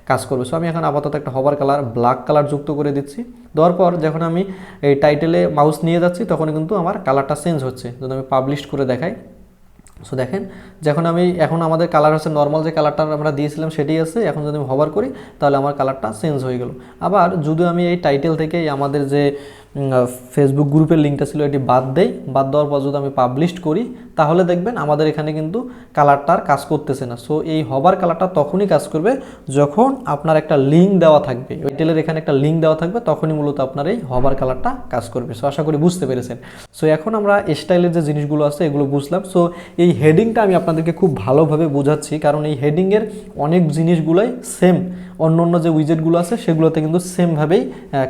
কাজ করবে। সো আমি এখন আপাতত একটা হবার কালার ব্ল্যাক কালার যুক্ত করে দিচ্ছি। দেওয়ার পর যখন আমি এই টাইটেলে মাউস নিয়ে যাচ্ছি তখন কিন্তু আমার কালারটা চেঞ্জ হচ্ছে। যদি আমি পাবলিশ করে দেখাই, সো দেখেন এখন আমাদের কালার হচ্ছে নর্মাল যে কালারটা আমরা দিয়েছিলাম সেটি আছে। এখন যদি আমি হভার করি তাহলে আমার কালারটা চেঞ্জ হয়ে গেল। আবার যদি আমি এই টাইটেল থেকে আমাদের যে ফেসবুক গ্রুপের লিঙ্কটা ছিল এটি বাদ দেওয়ার পর যদি আমি পাবলিশ করি, তাহলে দেখবেন আমাদের এখানে কিন্তু কালারটার কাজ করতেছে না। সো এই হবার কালারটা তখনই কাজ করবে যখন আপনার একটা লিঙ্ক দেওয়া থাকবে, টাইটেলের এখানে একটা লিঙ্ক দেওয়া থাকবে, তখনই মূলত আপনার এই হবার কালারটা কাজ করবে। সো আশা করি বুঝতে পেরেছেন। সো এখন আমরা স্টাইলের যে জিনিসগুলো আছে এগুলো বুঝলাম। সো এই হেডিংটা আমি আপনাদেরকে খুব ভালোভাবে বোঝাচ্ছি, কারণ এই হেডিংয়ের অনেক জিনিসগুলোই সেম, অন্য যে উইজেটগুলো আছে সেগুলোতে কিন্তু সেমভাবেই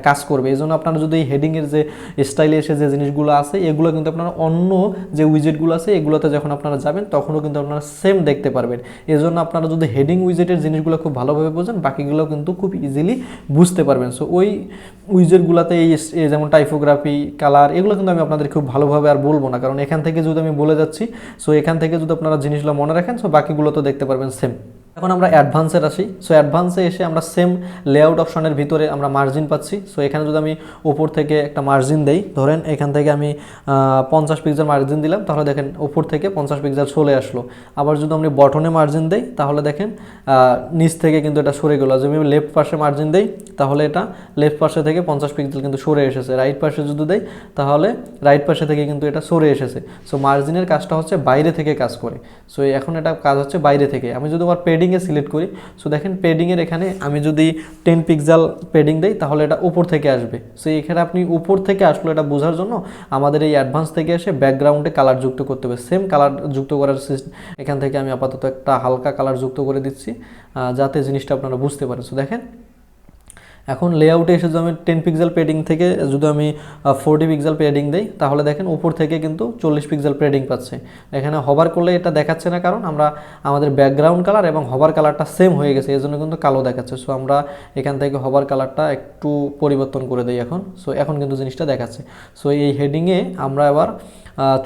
কাজ করবে। এই জন্য আপনারা যদি এই হেডিংয়ের হেডিংয়ের যে স্টাইলে এসে যে জিনিসগুলো আছে এগুলো কিন্তু আপনারা অন্য যে উইজেটগুলো আছে এগুলোতে যখন আপনারা যাবেন তখনও কিন্তু আপনারা সেম দেখতে পারবেন। এজন্য আপনারা যদি হেডিং উইজেটের জিনিসগুলো খুব ভালোভাবে বোঝেন বাকিগুলো কিন্তু খুব ইজিলি বুঝতে পারবেন। সো ওই উইজেটগুলোতে এই যেমন টাইপোগ্রাফি, কালার, এগুলো কিন্তু আমি আপনাদের খুব ভালোভাবে আর বলবো না, কারণ এখান থেকে যদি আমি বলে যাচ্ছি সো এখান থেকে যদি আপনারা জিনিসগুলো মনে রাখেন সো বাকিগুলো তো দেখতে পারবেন সেম। এখন আমরা অ্যাডভান্সের আসি। সো অ্যাডভান্সে এসে আমরা সেম লেআউট অপশনের ভিতরে আমরা মার্জিন পাচ্ছি। সো এখানে যদি আমি উপর থেকে একটা মার্জিন দেই, ধরেন এখান থেকে আমি 50 পিক্সেল মার্জিন দিলাম, তাহলে দেখেন উপর থেকে 50 পিক্সেল চলে আসলো। আবার যদি আমি বটনে মার্জিন দেই তাহলে দেখেন নিচ থেকে কিন্তু এটা সরে গেলো। যদি আমি লেফট পাশে মার্জিন দেই তাহলে এটা লেফট পাশে থেকে 50 পিক্সেল কিন্তু সরে এসেছে। রাইট পাশে যদি দেই তাহলে রাইট পাশে থেকে কিন্তু এটা সরে এসেছে। সো মার্জিনের কাজটা হচ্ছে বাইরে থেকে কাজ করে। সো এখন এটা কাজ হচ্ছে বাইরে থেকে। আমি যদি আমার পেডিংয়ে সিলেক্ট করি, সো দেখেন পেডিংয়ের এখানে আমি যদি 10 পিক্সেল পেডিং দেই তাহলে এটা উপর থেকে আসবে। সো এখানে আপনি উপর থেকে আসলো এটা বোঝার জন্য আমাদের এই অ্যাডভান্স থেকে এসে ব্যাকগ্রাউন্ডে কালার যুক্ত করতে হবে। সেম কালার যুক্ত করার সিস্টেম এখান থেকে আমি আপাতত একটা হালকা কালার যুক্ত করে দিচ্ছি যাতে জিনিসটা আপনারা বুঝতে পারেন। সো দেখেন এখন লেআউটে এসে যদি আমি 10 পিক্সেল পেডিং থেকে যদি আমি 40 পিক্সেল পেডিং দেই তাহলে দেখেন উপর থেকে কিন্তু 40 পিক্সেল পেডিং পাচ্ছে। এখানে হভার করলে এটা দেখাচ্ছে না, কারণ আমরা আমাদের ব্যাকগ্রাউন্ড কালার এবং হভার কালারটা সেম হয়ে গেছে, এই জন্য কিন্তু কালো দেখাচ্ছে। সো আমরা এখান থেকে হভার কালারটা একটু পরিবর্তন করে দিই এখন। সো এখন কিন্তু জিনিসটা দেখাচ্ছে। সো এই হেডিংয়ে আমরা আবার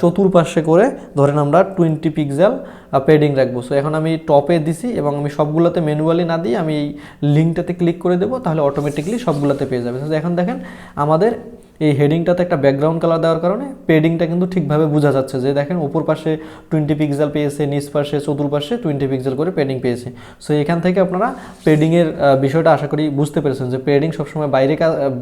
চতুর্পাশে করে ধরেন আমরা 20 পিক্সেল পেডিং রাখবো। সো এখন আমি টপে দিছি এবং আমি সবগুলোতে ম্যানুয়ালি না দিয়ে আমি এই লিঙ্কটাতে ক্লিক করে দেবো, তাহলে অটোমেটিকলি সবগুলোতে পেয়ে যাবে। তো এখন দেখেন আমাদের এই হেডিংটাতে একটা ব্যাকগ্রাউন্ড কালার দেওয়ার কারণে পেডিংটা কিন্তু ঠিকভাবে বোঝা যাচ্ছে যে দেখেন উপর পাশে 20 পিক্সেল পেয়েছে, নিচ পাশে চতুর্পাশে 20 পিক্সেল করে পেডিং পেয়েছে। সো এখান থেকে আপনারা পেডিংয়ের বিষয়টা আশা করি বুঝতে পেরেছেন যে পেডিং সবসময় বাইরে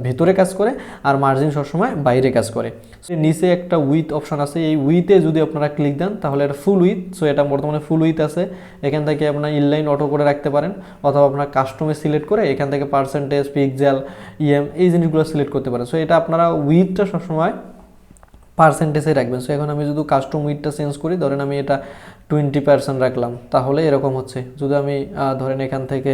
ভেতরে কাজ করে আর মার্জিন সবসময় বাইরে কাজ করে। সো নিচে একটা উইথ অপশন আছে, এই উইথে যদি আপনারা ক্লিক দেন তাহলে এটা ফুল উইথ। সো এটা বর্তমানে ফুল উইথ আছে। এখান থেকে আপনারা ইনলাইন অটো করে রাখতে পারেন অথবা আপনার কাস্টমে সিলেক্ট করে এখান থেকে পার্সেন্টেজ, পিক্সেল, এই জিনিসগুলো সিলেক্ট করতে পারেন। সো এটা আপনারা উইথটা সবসময় পার্সেন্টেজে রাখবেন। সো এখন আমি যদি কাস্টম উইথটা চেঞ্জ করি, ধরেন আমি এটা 20% রাখলাম তাহলে এরকম হচ্ছে। যদি আমি ধরেন এখান থেকে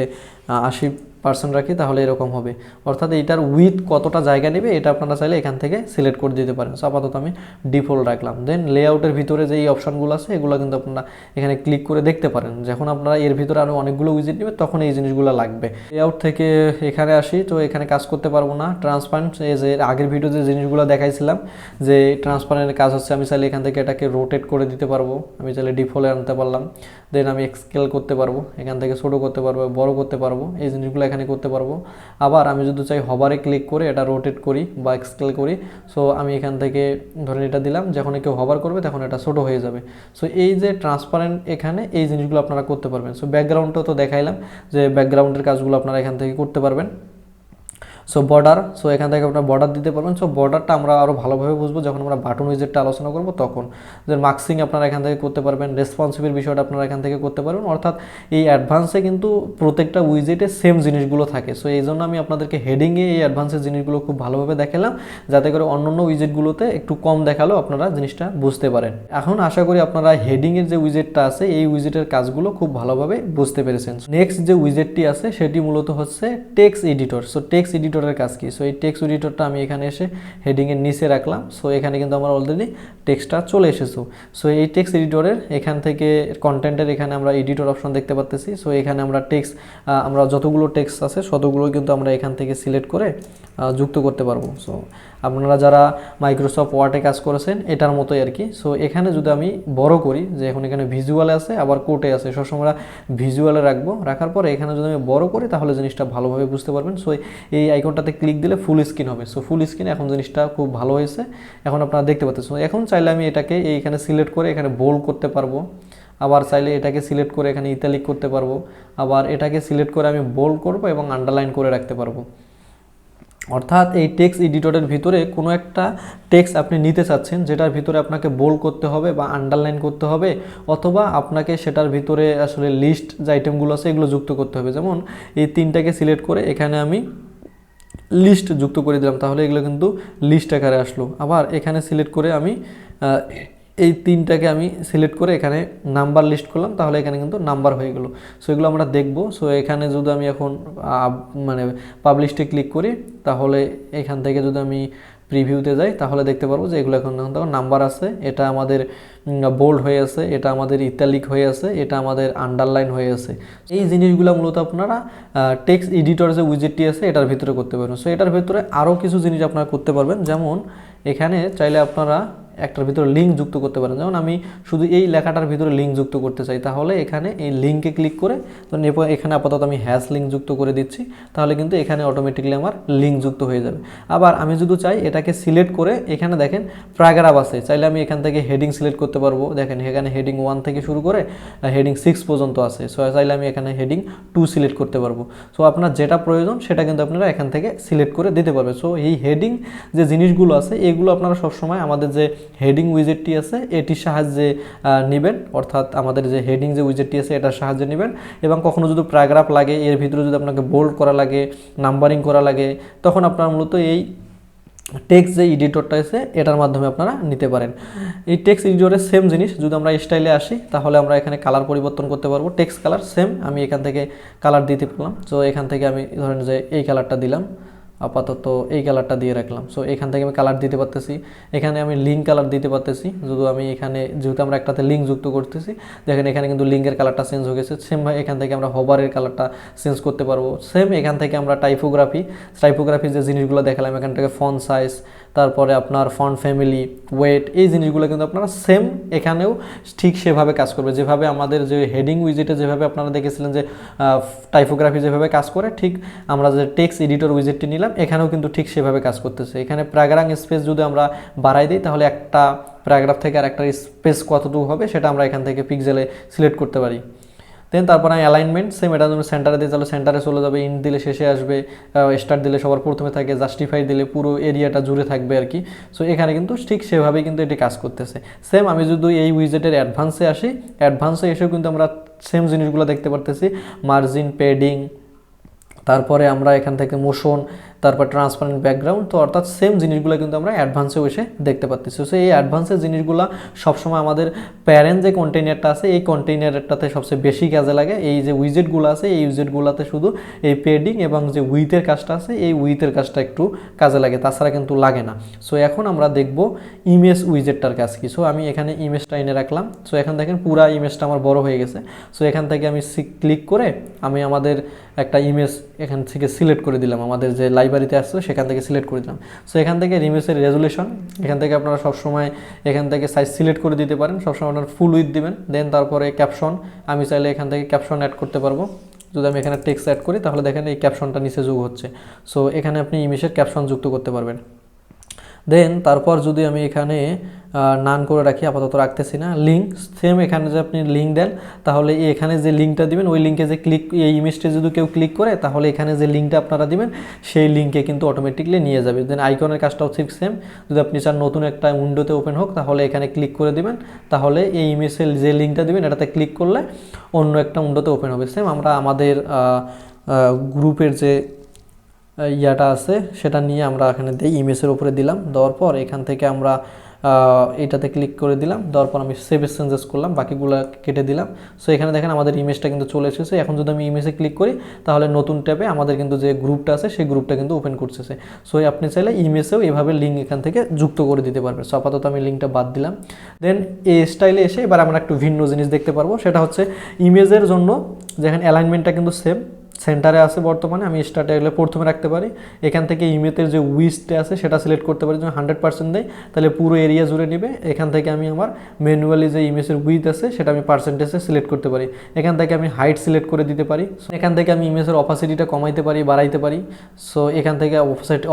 80% রাখি তাহলে এরকম হবে। অর্থাৎ এইটার উইথ কতটা জায়গা নেবে এটা আপনারা চাইলে এখান থেকে সিলেক্ট করে দিতে পারেন। সো আপাতত আমি ডিফল্ট রাখলাম। দেন লেআউটের ভিতরে যে এই অপশানগুলো আছে এগুলো কিন্তু আপনারা এখানে ক্লিক করে দেখতে পারেন। যখন আপনারা এর ভিতরে আরও অনেকগুলো উইজেট নেবে তখন এই জিনিসগুলো লাগবে। লেআউট থেকে এখানে আসি, তো এখানে কাজ করতে পারবো না। ট্রান্সপারেন্ট, এই যে আগের ভিডিও যে জিনিসগুলো দেখাইছিলাম যে ট্রান্সপারেন্টের কাজ হচ্ছে আমি চাইলে এখান থেকে এটাকে রোটেট করে দিতে পারবো, আমি চাইলে ডিফল্টে আনতে পারলাম। দেন আমি স্কেল করতে পারবো, এখান থেকে ছোটো করতে পারবো, বড় করতে পারবো, এই জিনিসগুলো এখানে করতে পারবো। আবার আমি যদি চাই হবারে ক্লিক করে এটা রোটেট করি বা স্কেল করি, সো আমি এখান থেকে ধরেন এটা দিলাম, যখন কেউ হবার করবে তখন এটা ছোটো হয়ে যাবে। সো এই যে ট্রান্সপারেন্ট এখানে এই জিনিসগুলো আপনারা করতে পারবেন। সো ব্যাকগ্রাউন্ডটাও তো দেখাইলাম যে ব্যাকগ্রাউন্ডের কাজগুলো আপনারা এখান থেকে করতে পারবেন। সো বর্ডার, সো এখান থেকে আপনার বর্ডার দিতে পারবেন। সো বর্ডারটা আমরা আরও ভালোভাবে বুঝবো যখন আমরা বাটন উইজেটটা আলোচনা করবো তখন। যে মার্কসিং আপনারা এখান থেকে করতে পারবেন, রেসপন্সিভের বিষয়টা আপনারা এখান থেকে করতে পারবেন। অর্থাৎ এই অ্যাডভান্সে কিন্তু প্রত্যেকটা উইজেটে সেম জিনিসগুলো থাকে। সো এই জন্য আমি আপনাদেরকে হেডিংয়ে এই অ্যাডভান্সের জিনিসগুলো খুব ভালোভাবে দেখালাম, যাতে করে অন্য উইজেটগুলোতে একটু কম দেখালেও আপনারা জিনিসটা বুঝতে পারেন। এখন আশা করি আপনারা হেডিংয়ের যে উইজেটটা আছে এই উইজেটের কাজগুলো খুব ভালোভাবে বুঝতে পেরেছেন। নেক্সট যে উইজেটটি আছে সেটি মূলত হচ্ছে টেক্সট এডিটর। সো টেক্সট এডিটরের কাজ কি? সো এই টেক্সট এডিটরটা আমি এখানে এসে হেডিংয়ের নিচে রাখলাম। সো এখানে কিন্তু আমার অলরেডি টেক্সটটা চলে এসেছে। সো এই টেক্সট এডিটরের এখান থেকে কন্টেন্টের এখানে আমরা এডিটর অপশন দেখতে পাচ্ছি। সো এখানে আমরা টেক্সট আমরা যতগুলো টেক্সট আছে ততগুলো কিন্তু আমরা এখান থেকে সিলেক্ট করে যুক্ত করতে পারবো। সো আপনারা যারা মাইক্রোসফট ওয়ার্ডে কাজ করেছেন এটার মতোই আর কি। সো এখানে যদি আমি বড় করি, যে এখন এখানে ভিজুয়ালে আছে আবার কোটে আছে, সবসময় ভিজুয়ালে রাখবো। রাখার পরে এখানে যদি আমি বড় করি তাহলে জিনিসটা ভালোভাবে বুঝতে পারবেন। সো এই আইকনটাতে ক্লিক দিলে ফুল স্ক্রিন হবে। সো ফুল স্ক্রিন এখন জিনিসটা খুব ভালো হয়েছে, এখন আপনারা দেখতে পাচ্ছেন। সো এখন চাইলে আমি এটাকে এইখানে সিলেক্ট করে এখানে বোল্ড করতে পারবো, আবার চাইলে এটাকে সিলেক্ট করে এখানে ইতালিক করতে পারবো, আবার এটাকে সিলেক্ট করে আমি বোল্ড করব এবং আন্ডারলাইন করে রাখতে পারবো। অর্থাৎ এই টেক্সট এডিটরের ভিতরে কোনো একটা টেক্সট আপনি নিতে চাচ্ছেন যেটার ভিতরে আপনাকে বোল্ড করতে হবে বা আন্ডারলাইন করতে হবে, অথবা আপনাকে সেটার ভিতরে আসলে লিস্ট যে আইটেমগুলো আছে এগুলো যুক্ত করতে হবে। যেমন এই তিনটাকে সিলেক্ট করে এখানে আমি লিস্ট যুক্ত করে দিলাম, তাহলে এগুলো কিন্তু লিস্ট আকারে আসলো। আবার এখানে সিলেক্ট করে আমি এই তিনটাকে আমি সিলেক্ট করে এখানে নাম্বার লিস্ট করলাম, তাহলে এখানে কিন্তু নাম্বার হয়ে গেল। সো এগুলো আমরা দেখব। সো এখানে যদি আমি এখন মানে পাবলিশে ক্লিক করি তাহলে এখান থেকে যদি আমি প্রিভিউতে যাই তাহলে দেখতে পারবো যে এগুলো এখন নাম্বার আছে, এটা আমাদের বোল্ড হয়ে আছে, এটা আমাদের ইতালিক হয়ে আছে, এটা আমাদের আন্ডারলাইন হয়ে আছে। এই জিনিসগুলো মূলত আপনারা টেক্সট এডিটর যে উইজেটটি আছে এটার ভিতরে করতে পারবেন। সো এটার ভিতরে আরও কিছু জিনিস আপনারা করতে পারবেন, যেমন এখানে চাইলে আপনারা একটার ভিতরে লিঙ্ক যুক্ত করতে পারেন। যেমন আমি শুধু এই লেখাটার ভিতরে লিঙ্ক যুক্ত করতে চাই, তাহলে এখানে এই লিঙ্কে ক্লিক করে এখানে আপাতত আমি হ্যাশ লিঙ্ক যুক্ত করে দিচ্ছি, তাহলে কিন্তু এখানে অটোমেটিকলি আমার লিঙ্ক যুক্ত হয়ে যাবে। আবার আমি যদি চাই এটাকে সিলেক্ট করে এখানে দেখেন প্যারাগ্রাফ আছে, চাইলে আমি এখান থেকে হেডিং সিলেক্ট করতে পারবো। দেখেন এখানে হেডিং 1 থেকে শুরু করে হেডিং 6 পর্যন্ত আছে। সো চাইলে আমি এখানে হেডিং 2 সিলেক্ট করতে পারবো। সো আপনার যেটা প্রয়োজন সেটা কিন্তু আপনারা এখান থেকে সিলেক্ট করে দিতে পারবেন। সো এই হেডিং যে জিনিসগুলো আছে এগুলো আপনারা সবসময় আমাদের যে হেডিং উইজেটটি আছে এটির সাহায্যে নেবেন, অর্থাৎ আমাদের যে হেডিং যে উইজেটটি আছে এটার সাহায্যে নেবেন। এবং কখনো যদি প্যারাগ্রাফ লাগে, এর ভিতরে যদি আপনাকে বোল্ড করা লাগে, নাম্বারিং করা লাগে, তখন আপনার মূলত এই টেক্সট যে এডিটরটা আছে এটার মাধ্যমে আপনারা নিতে পারেন। এই টেক্সট এডিটরের সেম জিনিস, যদি আমরা স্টাইলে আসি তাহলে আমরা এখানে কালার পরিবর্তন করতে পারবো। টেক্সট কালার সেম, আমি এখান থেকে কালার দিতে পারলাম। সো এখান থেকে আমি ধরেন যে এই কালারটা দিলাম, আপাতত এই কালারটা দিয়ে রাখলাম। সো এখান থেকে আমি কালার দিতে পারতেছি, এখানে আমি লিঙ্ক কালার দিতে পারতেছি। যদি আমি এখানে যেহেতু আমরা একটাতে লিঙ্ক যুক্ত করতেছি, দেখেন এখানে কিন্তু লিঙ্কের কালারটা চেঞ্জ হয়ে গেছে। সেম ভাই এখান থেকে আমরা হবারের কালারটা চেঞ্জ করতে পারবো। সেম এখান থেকে আমরা টাইপোগ্রাফি যে জিনিসগুলো দেখালাম, এখান থেকে ফন্ট সাইজ, তারপরে আপনার ফন্ট ফ্যামিলি, ওয়েট, এই জিনিসগুলো কিন্তু আপনারা সেম এখানেও ঠিক সেভাবে কাজ করবে। যেভাবে আমাদের যে হেডিং উইজেটে যেভাবে আপনারা দেখেছিলেন যে টাইপোগ্রাফি যেভাবে কাজ করে, ঠিক আমরা যে টেক্সট এডিটর উইজেটটি নিলাম এখানেও কিন্তু ঠিক সেভাবে কাজ করতেছে। এখানে প্যারাগ্রাফ স্পেস যদি আমরা বাড়াই দিই তাহলে একটা প্যারাগ্রাফ থেকে আর একটা স্পেস কতটুকু হবে সেটা আমরা এখান থেকে পিক্সেলে সিলেক্ট করতে পারি। দেন তারপর আমি অ্যালাইনমেন্ট সেম, এটা যদি সেন্টারে দিই তাহলে সেন্টারে চলে যাবে, ইন দিলে শেষে আসবে, স্টার্ট দিলে সবার প্রথমে থাকে, জাস্টিফাই দিলে পুরো এরিয়াটা জুড়ে থাকবে আর কি। সো এখানে কিন্তু ঠিক সেভাবেই কিন্তু এটি কাজ করতেছে। সেম আমি যদি এই উইজেটের অ্যাডভান্সে আসি, অ্যাডভান্সে এসেও কিন্তু আমরা সেম জিনিসগুলো দেখতে পারতেছি, মার্জিন, প্যাডিং, তারপরে আমরা এখান থেকে মোশন, তারপর ট্রান্সপারেন্ট ব্যাকগ্রাউন্ড। তো অর্থাৎ সেম জিনিসগুলো কিন্তু আমরা অ্যাডভান্সেও এসে দেখতে পাচ্ছি। সো এই অ্যাডভান্সের জিনিসগুলো সবসময় আমাদের প্যারেন্ট যে কন্টেইনারটা আছে এই কন্টেইনারটাতে সবচেয়ে বেশি কাজে লাগে। এই যে উইজেটগুলো আছে এই উইজেটগুলোতে শুধু এই পেডিং এবং যে উইথের কাজটা আছে এই উইথের কাজটা একটু কাজে লাগে, তাছাড়া কিন্তু লাগে না। সো এখন আমরা দেখব ইমেজ উইজেটটার কাজ কি। সো আমি এখানে ইমেজটা এনে রাখলাম। সো এখন দেখেন পুরা ইমেজটা আমার বড় হয়ে গেছে। সো এখান থেকে আমি ক্লিক করে আমি আমাদের একটা ইমেজ এখান থেকে সিলেক্ট করে দিলাম, আমাদের যে লাইব্রেরিতে আসছে সেখান থেকে সিলেক্ট করে দিলাম। সো এখান থেকে ইমেজের রেজুলেশন, এখান থেকে আপনারা সবসময় এখান থেকে সাইজ সিলেক্ট করে দিতে পারেন, সবসময় আপনার ফুল উইথ দিবেন। দেন তারপরে ক্যাপশন, আমি চাইলে এখান থেকে ক্যাপশন অ্যাড করতে পারবো। যদি আমি এখানে টেক্সট অ্যাড করি তাহলে দেখেন এই ক্যাপশনটা নিচে যোগ হচ্ছে। সো এখানে আপনি ইমেজের ক্যাপশন যুক্ত করতে পারবেন। দেন তারপর যদি আমি এখানে নান করে রাখি, আপাতত রাখতেছি না, লিঙ্ক সেম, এখানে যে আপনি লিঙ্ক দেন তাহলে এখানে যে লিঙ্কটা দিবেন ওই লিঙ্কে যে এই ইমেজটা যদি কেউ ক্লিক করে তাহলে এখানে যে লিঙ্কটা আপনারা দিবেন সেই লিঙ্কে কিন্তু অটোমেটিকলি নিয়ে যাবে। দেন আইকনের কাজটাও ঠিক সেম, যদি আপনি চান নতুন একটা উইন্ডোতে ওপেন হোক তাহলে এখানে ক্লিক করে দিবেন, তাহলে এই ইমেজের যে লিঙ্কটা দিবেন এটাতে ক্লিক করলে অন্য একটা উইন্ডোতে ওপেন হবে। সেম আমরা আমাদের গ্রুপের যে ইয়াটা আছে সেটা নিয়ে আমরা এখানে দিই, ইমেজের উপরে দিলাম, দেওয়ার পর এখান থেকে আমরা এটাতে ক্লিক করে দিলাম, দেওয়ার পর আমি সেভ চেঞ্জেস করলাম, বাকিগুলো কেটে দিলাম। সো এখানে দেখেন আমাদের ইমেজটা কিন্তু চলে এসেছে। এখন যদি আমি ইমেজে ক্লিক করি তাহলে নতুন ট্যাবে আমাদের কিন্তু যে গ্রুপটা আছে সেই গ্রুপটা কিন্তু ওপেন করতেছে। সো আপনি চাইলে ইমেজেও এভাবে লিঙ্ক এখান থেকে যুক্ত করে দিতে পারবেন। সো আপাতত আমি লিঙ্কটা বাদ দিলাম। দেন এই স্টাইলে এসে এবার আমরা একটু ভিন্ন জিনিস দেখতে পারবো, সেটা হচ্ছে ইমেজের জন্য যেখানে অ্যালাইনমেন্টটা কিন্তু সেম সেন্টারে আছে বর্তমানে, আমি স্টার্টে এগুলো প্রথমে রাখতে পারি। এখান থেকে ইমেজের যে উইথটা আছে সেটা সিলেক্ট করতে পারি, যদি 100% দেয় তাহলে পুরো এরিয়া জুড়ে নেবে। এখান থেকে আমি আমার ম্যানুয়ালি যে ইমেজের উইথ আছে সেটা আমি পার্সেন্টেজে সিলেক্ট করতে পারি। এখান থেকে আমি হাইট সিলেক্ট করে দিতে পারি। এখান থেকে আমি ইমেজের অপাসিটিটা কমাইতে পারি, বাড়াইতে পারি। সো এখান থেকে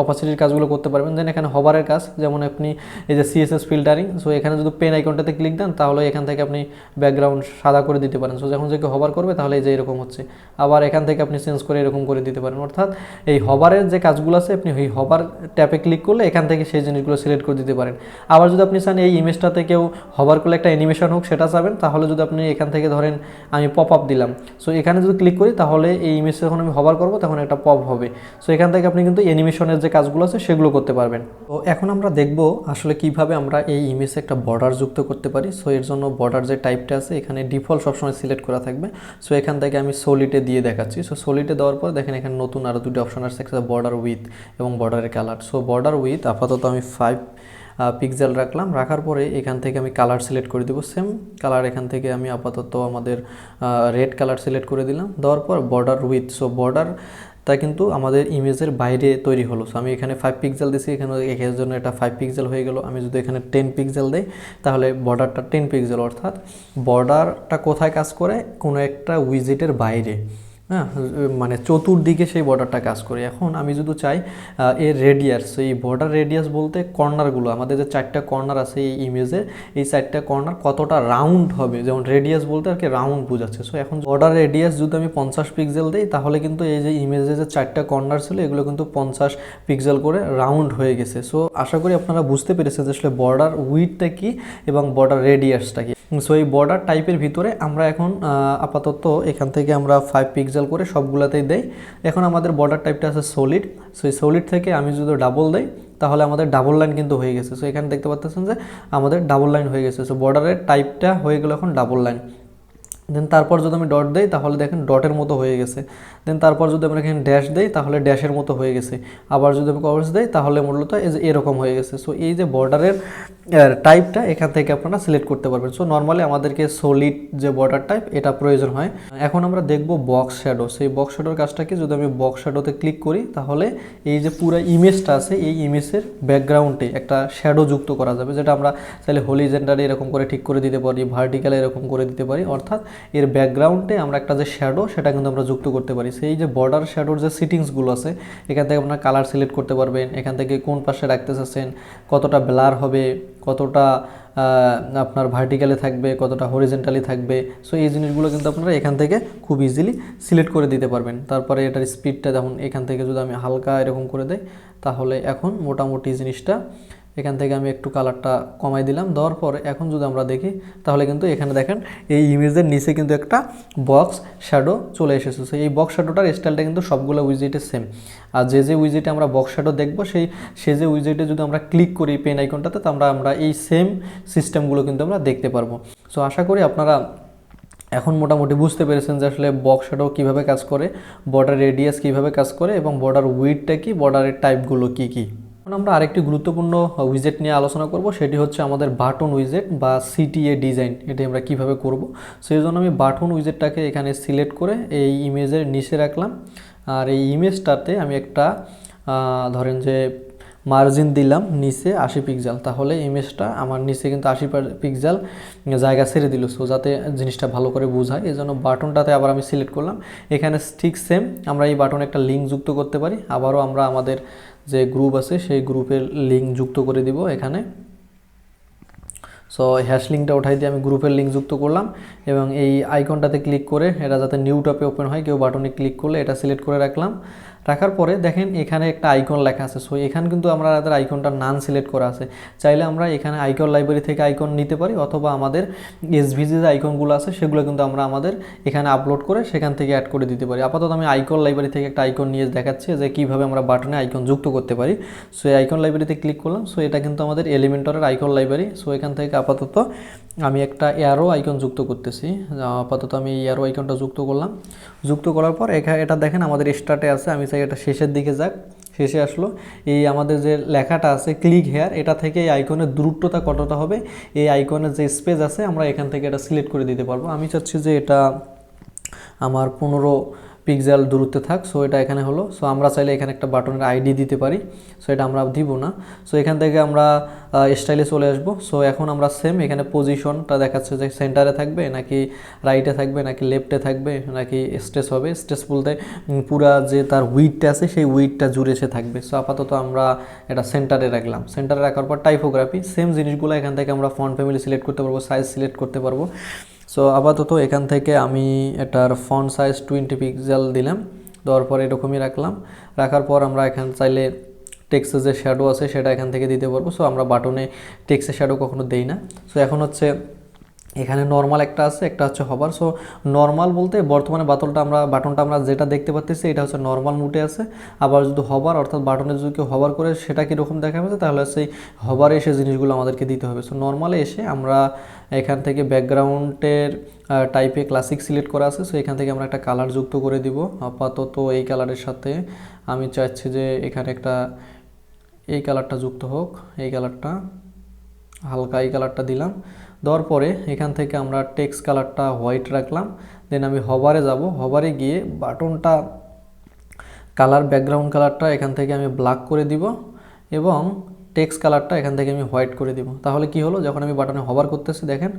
অপাসিটির কাজগুলো করতে পারবেন। দেন এখানে হবারের কাজ, যেমন আপনি এই যে সিএসএস ফিল্টারিং, সো এখানে যদি পেন আইকনটাতে ক্লিক দেন তাহলে এখান থেকে আপনি ব্যাকগ্রাউন্ড সাদা করে দিতে পারেন। সো যখন যে কেউ হবার করবে তাহলে এই যে এরকম হচ্ছে, আবার এখান থেকে আপনি চেঞ্জ করে এরকম করে দিতে পারেন। অর্থাৎ এই হবারের যে কাজগুলো আছে আপনি এই হবার ট্যাপে ক্লিক করলে এখান থেকে সেই জিনিসগুলো সিলেক্ট করে দিতে পারেন। আবার যদি আপনি চান এই ইমেজটাতে কেউ হবার করলে একটা অ্যানিমেশন হোক সেটা চাবেন, তাহলে যদি আপনি এখান থেকে ধরেন আমি পপ আপ দিলাম, সো এখানে যদি ক্লিক করি তাহলে এই ইমেজটা যখন আমি হবার করবো তখন একটা পপ হবে। সো এখান থেকে আপনি কিন্তু অ্যানিমেশনের যে কাজগুলো আছে সেগুলো করতে পারবেন। তো এখন আমরা দেখব আসলে কিভাবে আমরা এই ইমেজে একটা বর্ডার যুক্ত করতে পারি। সো এর জন্য বর্ডার যে টাইপটা আছে এখানে ডিফল্ট সবসময় সিলেক্ট করা থাকবে। সো এখান থেকে আমি সলিডে দিয়ে দেখাচ্ছি। সো সলিডে দেওয়ার পর দেখেন এখানে নতুন আরও দুটো অপশন আসছে, একটা বর্ডার উইথ এবং বর্ডারের কালার। সো বর্ডার উইথ আপাতত আমি 5 পিক্সেল রাখলাম, রাখার পরে এখান থেকে আমি কালার সিলেক্ট করে দেবো, সেম কালার এখান থেকে আমি আপাতত আমাদের রেড কালার সিলেক্ট করে দিলাম। দেওয়ার পর বর্ডার উইথ, সো বর্ডার তা কিন্তু আমাদের ইমেজের বাইরে তৈরি হলো। সো আমি এখানে 5 পিক্সেল দিয়েছি, এখানে এর জন্য এটা 5 পিক্সেল হয়ে গেল। আমি যদি এখানে 10 পিক্সেল দিই তাহলে বর্ডারটা 10 পিক্সেল, অর্থাৎ বর্ডারটা কোথায় কাজ করে, কোনো একটা উইজেটের বাইরে, হ্যাঁ, মানে চতুর্দিকে সেই বর্ডারটা কাজ করে। এখন আমি যদি চাই এর রেডিয়াস, এই বর্ডার রেডিয়াস বলতে কর্নারগুলো, আমাদের যে 4টা কর্নার আছে এই ইমেজের, এই 4টা কর্নার কতটা রাউন্ড হবে, যেমন রেডিয়াস বলতে আর কি রাউন্ড বোঝাচ্ছে। সো এখন বর্ডার রেডিয়াস যদি আমি 50 পিক্সেল দিই তাহলে কিন্তু এই যে ইমেজে যে 4টা কর্নার ছিল এগুলো কিন্তু 50 পিক্সেল করে রাউন্ড হয়ে গেছে। সো আশা করি আপনারা বুঝতে পেরেছেন যে আসলে বর্ডার উইডটা কি এবং বর্ডার রেডিয়াসটা কি। সো এই বর্ডার টাইপের ভিতরে আমরা এখন আপাতত এখান থেকে আমরা 5 পিক্সেল করে সবগুলাতেই দেই। এখন আমাদের বর্ডার টাইপটা আছে সলিড। সো এই সলিড থেকে আমি যদি ডাবল দেই তাহলে আমাদের ডাবল লাইন কিন্তু হয়ে গেছে। সো এখানে দেখতে পাচ্ছেন যে আমাদের ডাবল লাইন হয়ে গেছে। সো বর্ডারের টাইপটা হয়ে গেল এখন ডাবল লাইন। দেন তারপর যদি আমি ডট দিই তাহলে দেখেন ডটের মতো হয়ে গেছে। দেন তারপর যদি আমরা এখানে ড্যাশ দিই তাহলে ড্যাশের মতো হয়ে গেছে। আবার যদি আমি কভার্স দিই তাহলে মূলত এই যে এরকম হয়ে গেছে। সো এই যে বর্ডারের টাইপটা এখান থেকে আপনারা সিলেক্ট করতে পারবেন। সো নর্মালি আমাদেরকে সলিড যে বর্ডার টাইপ এটা প্রয়োজন হয়। এখন আমরা দেখব বক্স শ্যাডো। সেই বক্স শ্যাডোর কাজটা কি, যদি আমি বক্স শ্যাডোতে ক্লিক করি তাহলে এই যে পুরো ইমেজটা আছে এই ইমেজের ব্যাকগ্রাউন্ডে একটা শ্যাডো যুক্ত করা যাবে, যেটা আমরা চাইলে হরিজন্টালি এরকম করে ঠিক করে দিতে পারি, ভার্টিক্যালি এরকম করে দিতে পারি, অর্থাৎ এর ব্যাকগ্রাউন্ডে আমরা একটা যে শ্যাডো সেটা কিন্তু আমরা যুক্ত করতে পারি। সেই যে বর্ডার শ্যাডোর যে সেটিংসগুলো আছে এখান থেকে আপনারা কালার সিলেক্ট করতে পারবেন, এখান থেকে কোন পাশে রাখতে চাচ্ছেন, কতটা ব্লার হবে, কতটা আপনার ভার্টিক্যালি থাকবে, কতটা হরিজন্টালি থাকবে। সো এই জিনিসগুলো কিন্তু আপনারা এখান থেকে খুব ইজিলি সিলেক্ট করে দিতে পারবেন। তারপরে এটার স্পিডটা দেখুন, এখান থেকে যদি আমি হালকা এরকম করে দেই তাহলে এখন মোটামুটি জিনিসটা এখান থেকে আমি একটু কালারটা কমাই দিলাম। দেওয়ার পরে এখন যদি আমরা দেখি তাহলে কিন্তু এখানে দেখেন এই ইমেজের নিচে কিন্তু একটা বক্স শ্যাডো চলে এসেছে। সো এই বক্স শ্যাডোটার স্টাইলটা কিন্তু সবগুলো উইজেটের সেম। আর যে যে উইজেটে আমরা বক্স শ্যাডো দেখবো সে যে উইজেটে যদি আমরা ক্লিক করি পেন আইকনটাতে, তো আমরা এই সেম সিস্টেমগুলো কিন্তু আমরা দেখতে পারবো। সো আশা করি আপনারা এখন মোটামুটি বুঝতে পেরেছেন যে আসলে বক্স শ্যাডো কীভাবে কাজ করে, বর্ডার রেডিয়াস কীভাবে কাজ করে এবং বর্ডার উইডটা কি, বর্ডারের টাইপগুলো কী কী। এখন আমরা আরেকটি গুরুত্বপূর্ণ উইজেট নিয়ে আলোচনা করব, সেটি হচ্ছে আমাদের বাটন উইজেট বা সিটিএ ডিজাইন। এটি আমরা কিভাবে করব, সেই জন্য আমি বাটন উইজেটটাকে এখানে সিলেক্ট করে এই ইমেজের নিচে রাখলাম। আর এই ইমেজটাতে আমি একটা ধরেন যে মার্জিন দিলাম নিচে 80 পিক্সেল, তাহলে ইমেজটা আমার নিচে কিন্তু 80 পিক্সেল জায়গা ছেড়ে দিল। সো যাতে জিনিসটা ভালো করে বোঝায় এই জন্য বাটনটাতে আবার আমি সিলেক্ট করলাম। এখানে ঠিক সেম আমরা এই বাটনে একটা লিঙ্ক যুক্ত করতে পারি, আবারও আমরা আমাদের যে গ্রুপ আছে সেই গ্রুপের লিঙ্ক যুক্ত করে দিব এখানে। সো হ্যাশ লিঙ্কটা উঠাই দিয়ে আমি গ্রুপের লিঙ্ক যুক্ত করলাম এবং এই আইকনটাতে ক্লিক করে এটা যাতে নিউ টপে ওপেন হয়, কেউ বাটনে ক্লিক করলে এটা সিলেক্ট করে রাখলাম। রাখার পরে দেখেন এখানে একটা আইকন লেখা আছে। সো এখানে কিন্তু আমরা আইকনটা নান সিলেক্ট করা আছে। চাইলে আমরা এখানে আইকন লাইব্রেরি থেকে আইকন নিতে পারি, অথবা আমাদের এসভিজি যে আইকনগুলো আছে সেগুলো কিন্তু আমরা আমাদের এখানে আপলোড করে সেখান থেকে অ্যাড করে দিতে পারি। আপাতত আমি আইকন লাইব্রেরি থেকে একটা আইকন নিয়ে দেখাচ্ছি যে কীভাবে আমরা বাটনে আইকন যুক্ত করতে পারি। সো এই আইকন লাইব্রেরিতে ক্লিক করলাম। সো এটা কিন্তু আমাদের এলিমেন্টরের আইকন লাইব্রেরি। সো এখান থেকে আপাতত আমি একটা অ্যারো আইকন যুক্ত করতেছি। আপাতত আমি এই অ্যারো আইকনটা যুক্ত করলাম। যুক্ত করার পর এটা দেখেন আমাদের স্টার্টে আছে, আমি চাই এটা শেষের দিকে যাক। শেষে আসলো এই আমাদের যে লেখাটা আছে ক্লিক হেয়ার, এটা থেকে এই আইকনের দূরত্বটা কতটা হবে, এই আইকনের যে স্পেস আছে আমরা এখান থেকে এটা সিলেক্ট করে দিতে পারবো। আমি চাচ্ছি যে এটা আমার 15 পিক্সেল দূরত্বে থাক। সো এটা এখানে হলো। সো আমরা চাইলে এখানে একটা বাটনের আইডি দিতে পারি। সো এটা আমরা দিব না। সো এখান থেকে আমরা স্টাইলে চলে আসব। সো এখন আমরা সেম এখানে পজিশনটা দেখাচ্ছে যে সেন্টারে থাকবে নাকি রাইটে থাকবে নাকি লেফটে থাকবে নাকি স্ট্রেস হবে। স্ট্রেস বলতে পুরা যে তার উইডটা আছে সেই উইডটা জুড়ে সে থাকবে। সো আপাতত আমরা এটা সেন্টারে রাখলাম। সেন্টারে রাখার পর টাইপোগ্রাফি সেম জিনিসগুলো এখান থেকে আমরা ফন্ট ফ্যামিলি সিলেক্ট করতে পারবো, সাইজ সিলেক্ট করতে পারবো। সো আপাতত এখান থেকে আমি এটার ফন্ট সাইজ 20 পিক্সেল দিলাম, দেওয়ার পর এরকমই রাখলাম। রাখার পর আমরা এখানে চাইলে টেক্সটের যে শ্যাডো আছে সেটা এখান থেকে দিতে পারবো। সো আমরা বাটনে টেক্সটের শ্যাডো কখনো দেই না। সো এখন হচ্ছে এখানে নর্মাল একটা আছে, একটা হচ্ছে হবার। সো নর্মাল বলতে বর্তমানে বাটনটা আমরা যেটা দেখতে পাচ্ছি এটা হচ্ছে নর্মাল মুডে আছে। আবার যদি হবার অর্থাৎ বাটনে যদি কেউ হবার করে সেটা কীরকম দেখা যাচ্ছে, তাহলে সেই হবারে এসে জিনিসগুলো আমাদেরকে দিতে হবে। সো নর্মালে এসে আমরা এখান থেকে ব্যাকগ্রাউন্ডের টাইপে ক্লাসিক সিলেক্ট করা আছে, সো এখান থেকে আমরা একটা কালার যুক্ত করে দিব। আপাতত এই কালারের সাথে আমি চাচ্ছি যে এখানে একটা এই কালারটা যুক্ত হোক, এই কালারটা হালকা এই কালারটা দিলাম। দেওয়ার পরে এখান থেকে আমরা টেক্সট কালারটা হোয়াইট রাখলাম। দেন আমি হবারে যাব, হবারে গিয়ে বাটনটা কালার ব্যাকগ্রাউন্ড কালারটা এখান থেকে আমি ব্ল্যাক করে দিব এবং টেক্সট কালারটা এখান থেকে আমি হোয়াইট করে দিব। তাহলে কি হলো, যখন আমি বাটনে হবার করতেছি দেখেন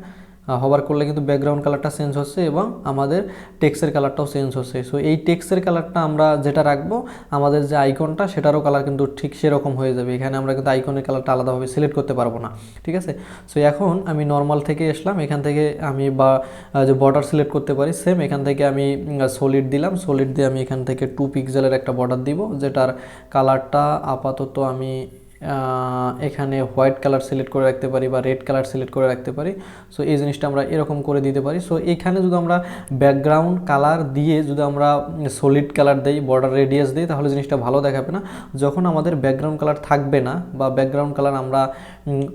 হবার করলে কিন্তু ব্যাকগ্রাউন্ড কালারটা চেঞ্জ হচ্ছে এবং আমাদের টেক্সটের কালারটাও চেঞ্জ হচ্ছে। সো এই টেক্সটের কালারটা আমরা যেটা রাখবো, আমাদের যে আইকনটা সেটারও কালার কিন্তু ঠিক সেরকম হয়ে যাবে। এখানে আমরা কিন্তু আইকনের কালারটা আলাদাভাবে সিলেক্ট করতে পারবো না, ঠিক আছে। সো এখন আমি নর্মাল থেকে আসলাম, এখান থেকে আমি যে বর্ডার সিলেক্ট করতে পারি সেম। এখান থেকে আমি সলিড দিলাম, সলিড দিয়ে আমি এখান থেকে 2 পিক্সেলের একটা বর্ডার দিব, যেটার কালারটা আপাতত আমি এখানে হোয়াইট কালার সিলেক্ট করে রাখতে পারি বা রেড কালার সিলেক্ট করে রাখতে পারি। সো এই জিনিসটা আমরা এরকম করে দিতে পারি। সো এখানে যদি আমরা ব্যাকগ্রাউন্ড কালার দিয়ে যদি আমরা সলিড কালার দিই, বর্ডার রেডিয়াস দিই, তাহলে জিনিসটা ভালো দেখাবে না। যখন আমাদের ব্যাকগ্রাউন্ড কালার থাকবে না বা ব্যাকগ্রাউন্ড কালার আমরা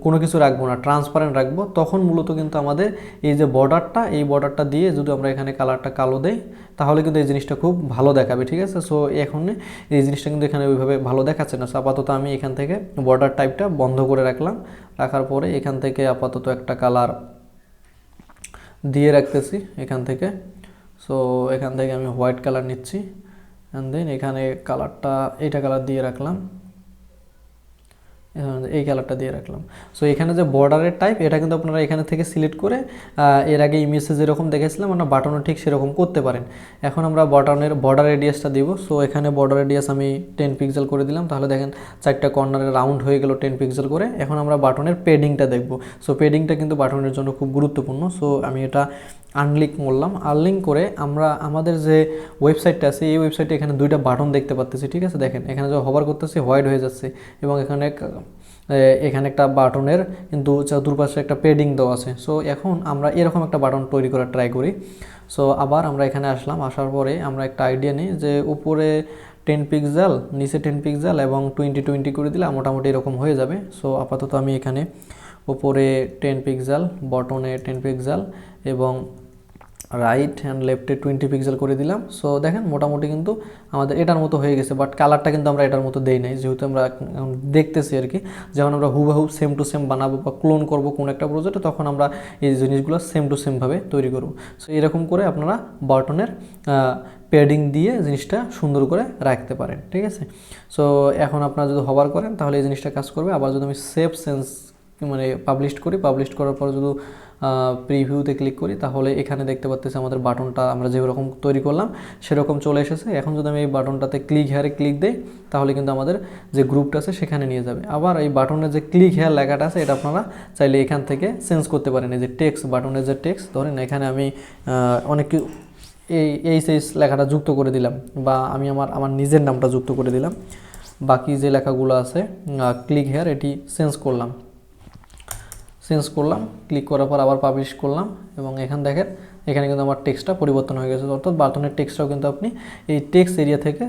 কোনো কিছু রাখবো না, ট্রান্সপারেন্ট রাখবো, তখন মূলত কিন্তু আমাদের এই যে বর্ডারটা, এই বর্ডারটা দিয়ে যদি আমরা এখানে কালারটা কালো দেই, তাহলে কিন্তু এই জিনিসটা খুব ভালো দেখাবে, ঠিক আছে। সো এখন এই জিনিসটা কিন্তু এখানে ওইভাবে ভালো দেখাচ্ছে না। সো আপাতত আমি এখান থেকে বর্ডার টাইপটা বন্ধ করে রাখলাম। রাখার পরে এখান থেকে আপাতত একটা কালার দিয়ে রাখতেছি এখান থেকে। সো এখান থেকে আমি হোয়াইট কালার নিচ্ছি অ্যান্ড দেন এখানে কালারটা এইটা কালার দিয়ে রাখলাম, এই কালারটা দিয়ে রাখলাম। সো এখানে যে বর্ডারের টাইপ এটা কিন্তু আপনারা এখানে থেকে সিলেক্ট করে এর আগে ইমেজে যেরকম দেখেছিলাম আমরা বাটনও ঠিক সেরকম করতে পারেন। এখন আমরা বাটনের বর্ডার রেডিয়াসটা দিব। সো এখানে বর্ডার রেডিয়াস আমি 10 পিক্সেল করে দিলাম, তাহলে দেখেন 4টা কর্নারে রাউন্ড হয়ে গেল 10 পিক্সেল করে। এখন আমরা বাটনের পেডিংটা দেখব। সো পেডিংটা কিন্তু বাটনের জন্য খুব গুরুত্বপূর্ণ। সো আমি এটা আনলিঙ্ক করলাম, আনলিঙ্ক করে আমরা আমাদের যে ওয়েবসাইটটা আছে এই ওয়েবসাইটে এখানে 2টা বাটন দেখতে পাচ্ছি, ঠিক আছে। দেখেন এখানে যখন হবার করতেছি হোয়াইট হয়ে যাচ্ছে এবং এখানে একটা বাটনের কিন্তু চতুর্পাশে একটা পেডিং দেওয়া আছে। সো এখন আমরা এরকম একটা বাটন তৈরি করার ট্রাই করি। সো আবার আমরা এখানে আসলাম, আসার পরে আমরা একটা আইডিয়া নিই যে উপরে 10 পিক্সেল, নিচে 10 পিক্সেল এবং 20-20 করে দিলে মোটামুটি এরকম হয়ে যাবে। সো আপাতত আমি এখানে উপরে 10 পিক্সেল, বটনে 10 পিক্সেল এবং রাইট অ্যান্ড লেফটে 20 পিক্সেল করে দিলাম। সো দেখেন মোটামুটি কিন্তু আমাদের এটার মতো হয়ে গেছে, বাট কালারটা কিন্তু আমরা এটার মতো দেই নাই, যেহেতু আমরা দেখতেছি আর কি। যখন আমরা হুবহু সেম টু সেম বানাবো বা ক্লোন করবো কোনো একটা প্রজেক্টে, তখন আমরা এই জিনিসগুলো সেম টু সেমভাবে তৈরি করব। সো এরকম করে আপনারা বাটনের প্যাডিং দিয়ে জিনিসটা সুন্দর করে রাখতে পারেন, ঠিক আছে। সো এখন আপনারা যদি হবার করেন তাহলে এই জিনিসটা কাজ করবে। আবার যদি আমি সেভ সেন্স মানে পাবলিশ করার পর যদি প্রিভিউতে ক্লিক করি, তাহলে এখানে দেখতে পাচ্ছি আমাদের বাটনটা আমরা যেরকম তৈরি করলাম সেরকম চলে এসেছে। এখন যদি আমি এই বাটনটাতে হেয়ারে ক্লিক দিই, তাহলে কিন্তু আমাদের যে গ্রুপটা আছে সেখানে নিয়ে যাবে। আবার এই বাটনের যে ক্লিক হেয়ার লেখাটা আছে এটা আপনারা চাইলে এখান থেকে চেঞ্জ করতে পারেন। এই যে টেক্সট, বাটনের যে টেক্সট, ধরেন এখানে আমি অনেক এই লেখাটা যুক্ত করে দিলাম বা আমি আমার নিজের নামটা যুক্ত করে দিলাম। বাকি যে লেখাগুলো আছে ক্লিক হেয়ার এটি চেঞ্জ করলাম, ক্লিক করার পর আবার পাবলিশ করলাম এবং এখানে দেখেন এখানে কিন্তু আমার টেক্সটটা পরিবর্তন হয়ে গেছে। অর্থাৎ বাটনের টেক্সটটাও কিন্তু আপনি এই টেক্সট এরিয়া থেকে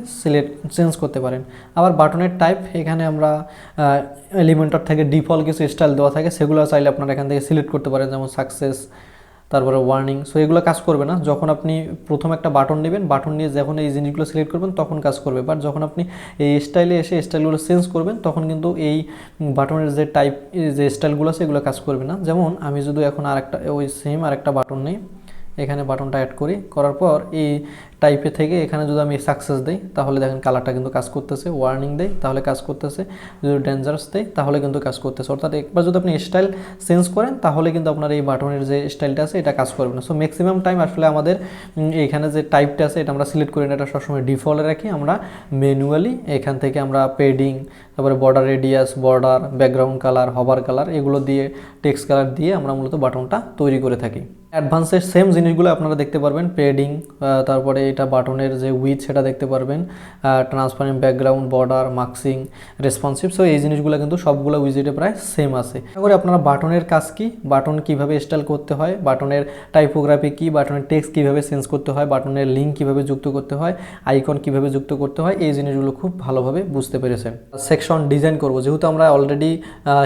চেঞ্জ করতে পারেন। আবার বাটনের টাইপ এখানে আমরা এলিমেন্টর থেকে ডিফল্ট কিছু স্টাইল দেওয়া থাকে, সেগুলো চাইলে আপনারা এখান থেকে সিলেক্ট করতে পারেন, যেমন সাকসেস, তারপরে ওয়ার্নিং। সো এগুলো কাজ করবে না যখন আপনি প্রথম একটা বাটন নেবেন, বাটন নিয়ে যখন এই জিনিসগুলো সিলেক্ট করবেন তখন কাজ করবে। বাট যখন আপনি এই স্টাইলে এসে স্টাইলগুলো চেঞ্জ করবেন তখন কিন্তু এই বাটনের যে টাইপ যে স্টাইলগুলো আছে এগুলো কাজ করবে না। যেমন আমি যদি এখন ওই সেম আরেকটা বাটন নেই, এখানে বাটনটা অ্যাড করার পর এই টাইপে থেকে এখানে যদি আমি সাকসেস দিই, তাহলে দেখেন কালারটা কিন্তু কাজ করতেছে। ওয়ার্নিং দেই তাহলে কাজ করতেছে, যদি ডেঞ্জারাস দেই তাহলে কিন্তু কাজ করতেছে। অর্থাৎ একবার যদি আপনি স্টাইল চেঞ্জ করেন তাহলে কিন্তু আপনার এই বাটনের যে স্টাইলটা আছে এটা কাজ করবে না। সো ম্যাক্সিমাম টাইম আসলে আমাদের এখানে যে টাইপটা আছে এটা আমরা সিলেক্ট করি না, এটা সবসময় ডিফল্টে রাখি। আমরা ম্যানুয়ালি এখান থেকে আমরা পেডিং, তারপরে border radius, border, background colour, হবার কালার এগুলো দিয়ে টেক্সট কালার দিয়ে আমরা মূলত বাটনটা তৈরি করে থাকি। অ্যাডভান্সের সেম জিনিসগুলো আপনারা দেখতে পারবেন, পেডিং, তারপরে এটা বাটনের যে উইথ সেটা দেখতে পারবেন, ট্রান্সপারেন্ট ব্যাকগ্রাউন্ড, বর্ডার, মার্কসিং, রেসপন্সিভ। সো এই জিনিসগুলো কিন্তু সবগুলো উইজেটে প্রায় সেম আছে। তারপরে আপনারা বাটনের কাজ কি, বাটন কিভাবে স্টাইল করতে হয়, বাটনের টাইপোগ্রাফি কি, বাটনের টেক্সট কিভাবে চেঞ্জ করতে হয়, বাটনের লিঙ্ক কিভাবে যুক্ত করতে হয়, আইকন কিভাবে যুক্ত করতে হয়, এই জিনিসগুলো খুব ভালোভাবে বুঝতে পেরেছেন। সেকশন ডিজাইন করব, যেহেতু আমরা অলরেডি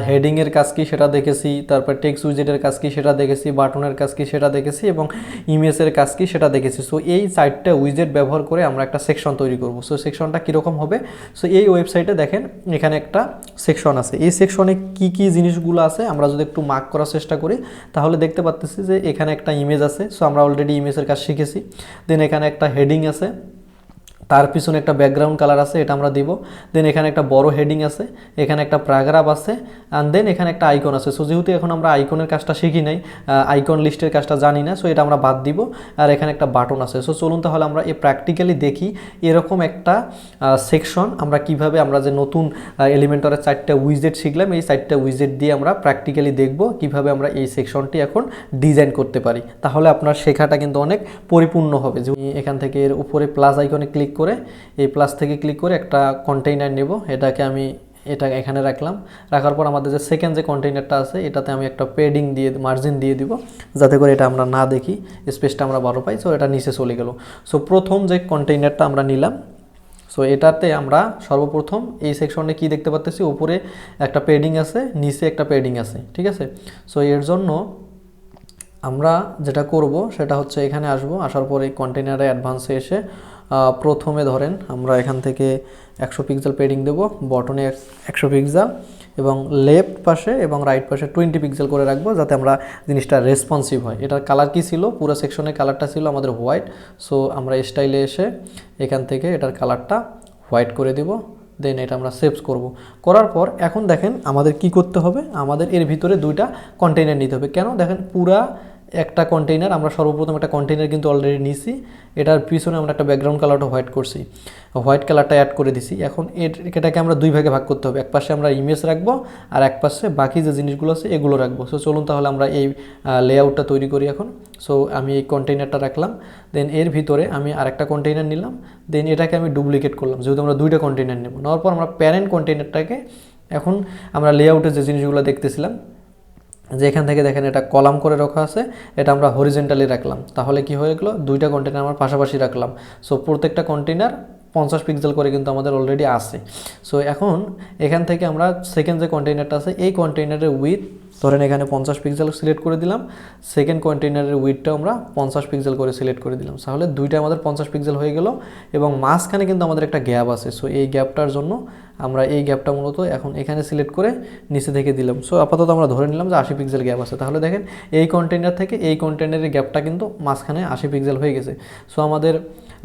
হেডিংয়ের কাজ কি সেটা দেখেছি, তারপর টেক্সট উইজেটের কাজ কি সেটা দেখেছি, বাটনের কাজ কি সেটা দেখেছি এবং ইমেজের কাজ কি সেটা দেখেছি। সো এই 4টা উইজেট ব্যবহার করে আমরা একটা সেকশন তৈরি করব। সো সেকশনটা কীরকম হবে, সো এই ওয়েবসাইটে দেখেন এখানে একটা সেকশন আছে। এই সেকশনে কি কি জিনিসগুলো আছে আমরা যদি একটু মার্ক করার চেষ্টা করি তাহলে দেখতে পাচ্ছি যে এখানে একটা ইমেজ আছে। সো আমরা অলরেডি ইমেজের কাজ শিখেছি। দেন এখানে একটা হেডিং আছে, তার পিছনে একটা ব্যাকগ্রাউন্ড কালার আছে, এটা আমরা দিব। দেন এখানে একটা বড় হেডিং আছে, এখানে একটা প্যারাগ্রাফ আছে, অ্যান্ড দেন এখানে একটা আইকন আছে। সো যেহেতু এখন আমরা আইকনের কাজটা শিখি নাই, আইকন লিস্টের কাজটা জানি না, সো এটা আমরা বাদ দিব। আর এখানে একটা বাটন আছে। সো চলুন তাহলে আমরা এই প্র্যাকটিক্যালি দেখি এরকম একটা সেকশন আমরা কিভাবে, আমরা যে নতুন এলিমেন্টরের 4টা উইজেট শিখলাম, এই 4টা উইজেট দিয়ে আমরা প্র্যাকটিক্যালি দেখব কিভাবে আমরা এই সেকশনটি এখন ডিজাইন করতে পারি। তাহলে আপনার শেখাটা কিন্তু অনেক পরিপূর্ণ হবে। যে এখান থেকে এর উপরে প্লাস আইকনে ক্লিক করে, এই প্লাস থেকে ক্লিক করে একটা কন্টেইনার নেব, এটাকে আমি এটা এখানে রাখলাম। রাখার পর আমাদের যে সেকেন্ড যে কন্টেইনারটা আছে এটাতে আমি একটা পেডিং দিয়ে, মার্জিন দিয়ে দিব, যাতে করে এটা আমরা না দেখি, স্পেসটা আমরা বড় পাই। সো এটা নিচে চলে গেল। সো প্রথম যে কন্টেইনারটা আমরা নিলাম, সো এটাতে আমরা সর্বপ্রথম এই সেকশনে কি দেখতে পাচ্ছি, উপরে একটা পেডিং আছে, নিচে একটা পেডিং আছে, ঠিক আছে। সো এর জন্য আমরা যেটা করব সেটা হচ্ছে এখানে আসবো, আসার পর এই কন্টেইনারে অ্যাডভান্সে এসে প্রথমে ধরেন আমরা এখান থেকে 100 পিক্সেল পেডিং দেব, বটনে 100 পিক্সেল এবং লেফট পাশে এবং রাইট পাশে 20 পিক্সেল করে রাখবো, যাতে আমরা জিনিসটা রেসপন্সিভ হয়। এটার কালার কি ছিল, পুরো সেকশনের কালারটা ছিল আমাদের হোয়াইট। সো আমরা স্টাইলে এসে এখান থেকে এটার কালারটা হোয়াইট করে দেব। দেন এটা আমরা সেভ করব। করার পর এখন দেখেন আমাদের কি করতে হবে, আমাদের এর ভিতরে 2টা কন্টেইনার নিতে হবে। কেন দেখেন, পুরা একটা কন্টেইনার আমরা সর্বপ্রথম একটা কন্টেইনার কিন্তু অলরেডি নিছি, এটার পিছনে আমরা একটা ব্যাকগ্রাউন্ড কালারটা হোয়াইট করছি, হোয়াইট কালারটা অ্যাড করে দিছি। এখন এটাকে আমরা 2 ভাগে ভাগ করতে হবে, এক পাশে আমরা ইমেজ রাখবো আর এক পাশে বাকি যে জিনিসগুলো আছে এগুলো রাখবো। সো চলুন তাহলে আমরা এই লেআউটটা তৈরি করি এখন। সো আমি এই কন্টেইনারটা রাখলাম, দেন এর ভিতরে আমি আরেকটা কন্টেইনার নিলাম, দেন এটাকে আমি ডুপ্লিকেট করলাম, যেহেতু আমরা 2টা কন্টেইনার নেব। নেওয়ার পর আমরা প্যারেন্ট কন্টেইনারটাকে, এখন আমরা লেআউটে যে জিনিসগুলো দেখতেছিলাম যে এখান থেকে দেখেন এটা কলাম করে রাখা আছে, এটা আমরা হরিজেন্টালি রাখলাম। তাহলে কি হয়ে গেলো, 2টা কন্টেইনার আমরা পাশাপাশি রাখলাম। সো প্রত্যেকটা কন্টেইনার 50 পিক্সেল করে কিন্তু আমাদের অলরেডি আছে। সো এখন এখান থেকে আমরা সেকেন্ড যে কন্টেইনারটা আছে এই কন্টেইনারের উইথ ধরেন এখানে 50 পিক্সেল সিলেক্ট করে দিলাম, সেকেন্ড কন্টেইনারের উইথটা আমরা 50 পিক্সেল করে সিলেক্ট করে দিলাম। তাহলে 2টা আমাদের 50 পিক্সেল হয়ে গেল এবং মাঝখানে কিন্তু আমাদের একটা গ্যাপ আছে। সো এই গ্যাপটার জন্য আমরা এই গ্যাপটা মূলত এখন এখানে সিলেক্ট করে নিচে থেকে দিলাম। সো আপাতত আমরা ধরে নিলাম যে 80 পিক্সেল গ্যাপ আছে। তাহলে দেখেন এই কন্টেইনার থেকে এই কন্টেইনারের গ্যাপটা কিন্তু মাঝখানে 80 পিক্সেল হয়ে গেছে। সো আমাদের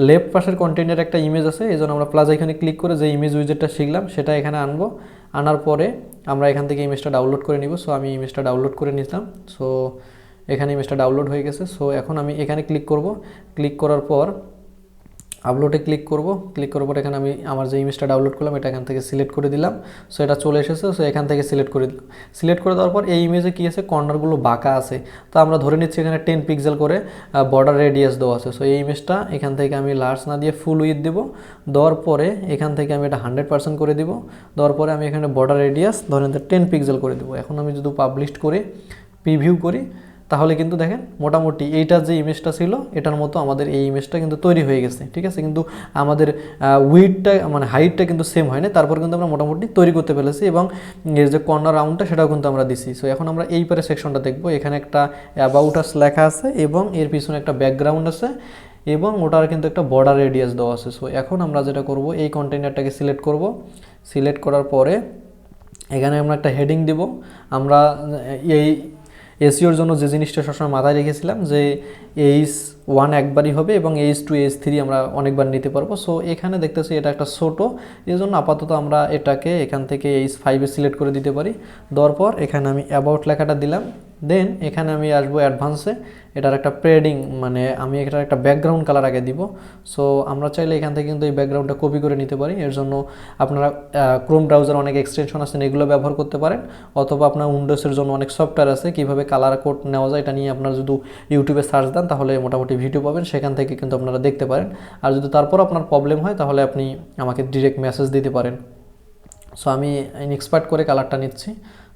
লেফট পাশের কন্টেইনারে একটা ইমেজ আছে, এই জন্য আমরা প্লাস এখানে ক্লিক করে যে ইমেজ উইজেটটা শিখলাম সেটা এখানে আনবো। আনার পরে আমরা এখান থেকে ইমেজটা ডাউনলোড করে নিব। সো আমি ইমেজটা ডাউনলোড করে নিলাম। সো এখানে ইমেজটা ডাউনলোড হয়ে গেছে। সো এখন আমি এখানে ক্লিক করব, ক্লিক করার পর আপলোডে ক্লিক করব, ক্লিক করার পর এখানে আমি আমার যে ইমেজটা ডাউনলোড করলাম এটা এখান থেকে সিলেক্ট করে দিলাম। সো এটা চলে এসেছে। সো এখান থেকে সিলেক্ট করে দিলাম। সিলেক্ট করে দেওয়ার পর এই ইমেজে কী আছে, কর্নারগুলো বাঁকা আছে। তো আমরা ধরে নিচ্ছি এখানে 10 পিক্সেল করে বর্ডার রেডিয়াস দেওয়া আছে। সো এই ইমেজটা এখান থেকে আমি লার্জ না দিয়ে ফুল উইথ দেবো। দেওয়ার পরে এখান থেকে আমি এটা 100% করে দিব। দেওয়ার পরে আমি এখানে বর্ডার রেডিয়াস ধরেন 10 পিক্সেল করে দেবো। এখন আমি যদি পাবলিশ করে প্রিভিউ করি তাহলে কিন্তু দেখেন মোটামুটি এইটার যে ইমেজটা ছিল এটার মতো আমাদের এই ইমেজটা কিন্তু তৈরি হয়ে গেছে, ঠিক আছে। কিন্তু আমাদের উইডটা মানে হাইটটা কিন্তু সেম হয় না, তারপর কিন্তু আমরা মোটামুটি তৈরি করতে পেরেছি এবং এর যে কর্নার রাউন্ডটা সেটাও কিন্তু আমরা দিছি। সো এখন আমরা এই পারে সেকশনটা দেখবো। এখানে একটা অ্যাবাউট আস লেখা আছে এবং এর পিছনে একটা ব্যাকগ্রাউন্ড আছে এবং ওটার কিন্তু একটা বর্ডার রেডিয়াস দেওয়া আছে। সো এখন আমরা যেটা করব, এই কন্টেইনারটাকে সিলেক্ট করব। সিলেক্ট করার পরে এখানে আমরা একটা হেডিং দিব। আমরা এই এসইওর জন্য যে জিনিসটা সবসময় মাথায় রেখেছিলাম যে H1 একবারই হবে এবং H2 H3 আমরা অনেকবার নিতে পারবো। সো এখানে দেখতেছি এটা একটা ছোটো, এই জন্য আপাতত আমরা এটাকে এখান থেকে H5 সিলেক্ট করে দিতে পারি। দেওয়ার পর এখানে আমি অ্যাবাউট লেখাটা দিলাম দেন এখানে আমি আসবো অ্যাডভান্সে, এটার একটা প্রেডিং মানে আমি এটার একটা ব্যাকগ্রাউন্ড কালার আগে দিব। সো আমরা চাইলে এখান থেকে কিন্তু এই ব্যাকগ্রাউন্ডটা কপি করে নিতে পারি। এর জন্য আপনারা ক্রোম ব্রাউজার অনেক এক্সটেনশন আছে, এগুলো ব্যবহার করতে পারেন, অথবা আপনার উইন্ডোজের জন্য অনেক সফটওয়্যার আছে কীভাবে কালার কোড নেওয়া যায় এটা নিয়ে আপনারা যদি ইউটিউবে সার্চ দেন তাহলে মোটামুটি ভিডিও পাবেন, সেখান থেকে কিন্তু আপনারা দেখতে পারেন। আর যদি তারপর আপনার প্রবলেম হয় তাহলে আপনি আমাকে ডিরেক্ট মেসেজ দিতে পারেন। সো আমি ইনএক্সপার্ট করে কালারটা নিচ্ছি।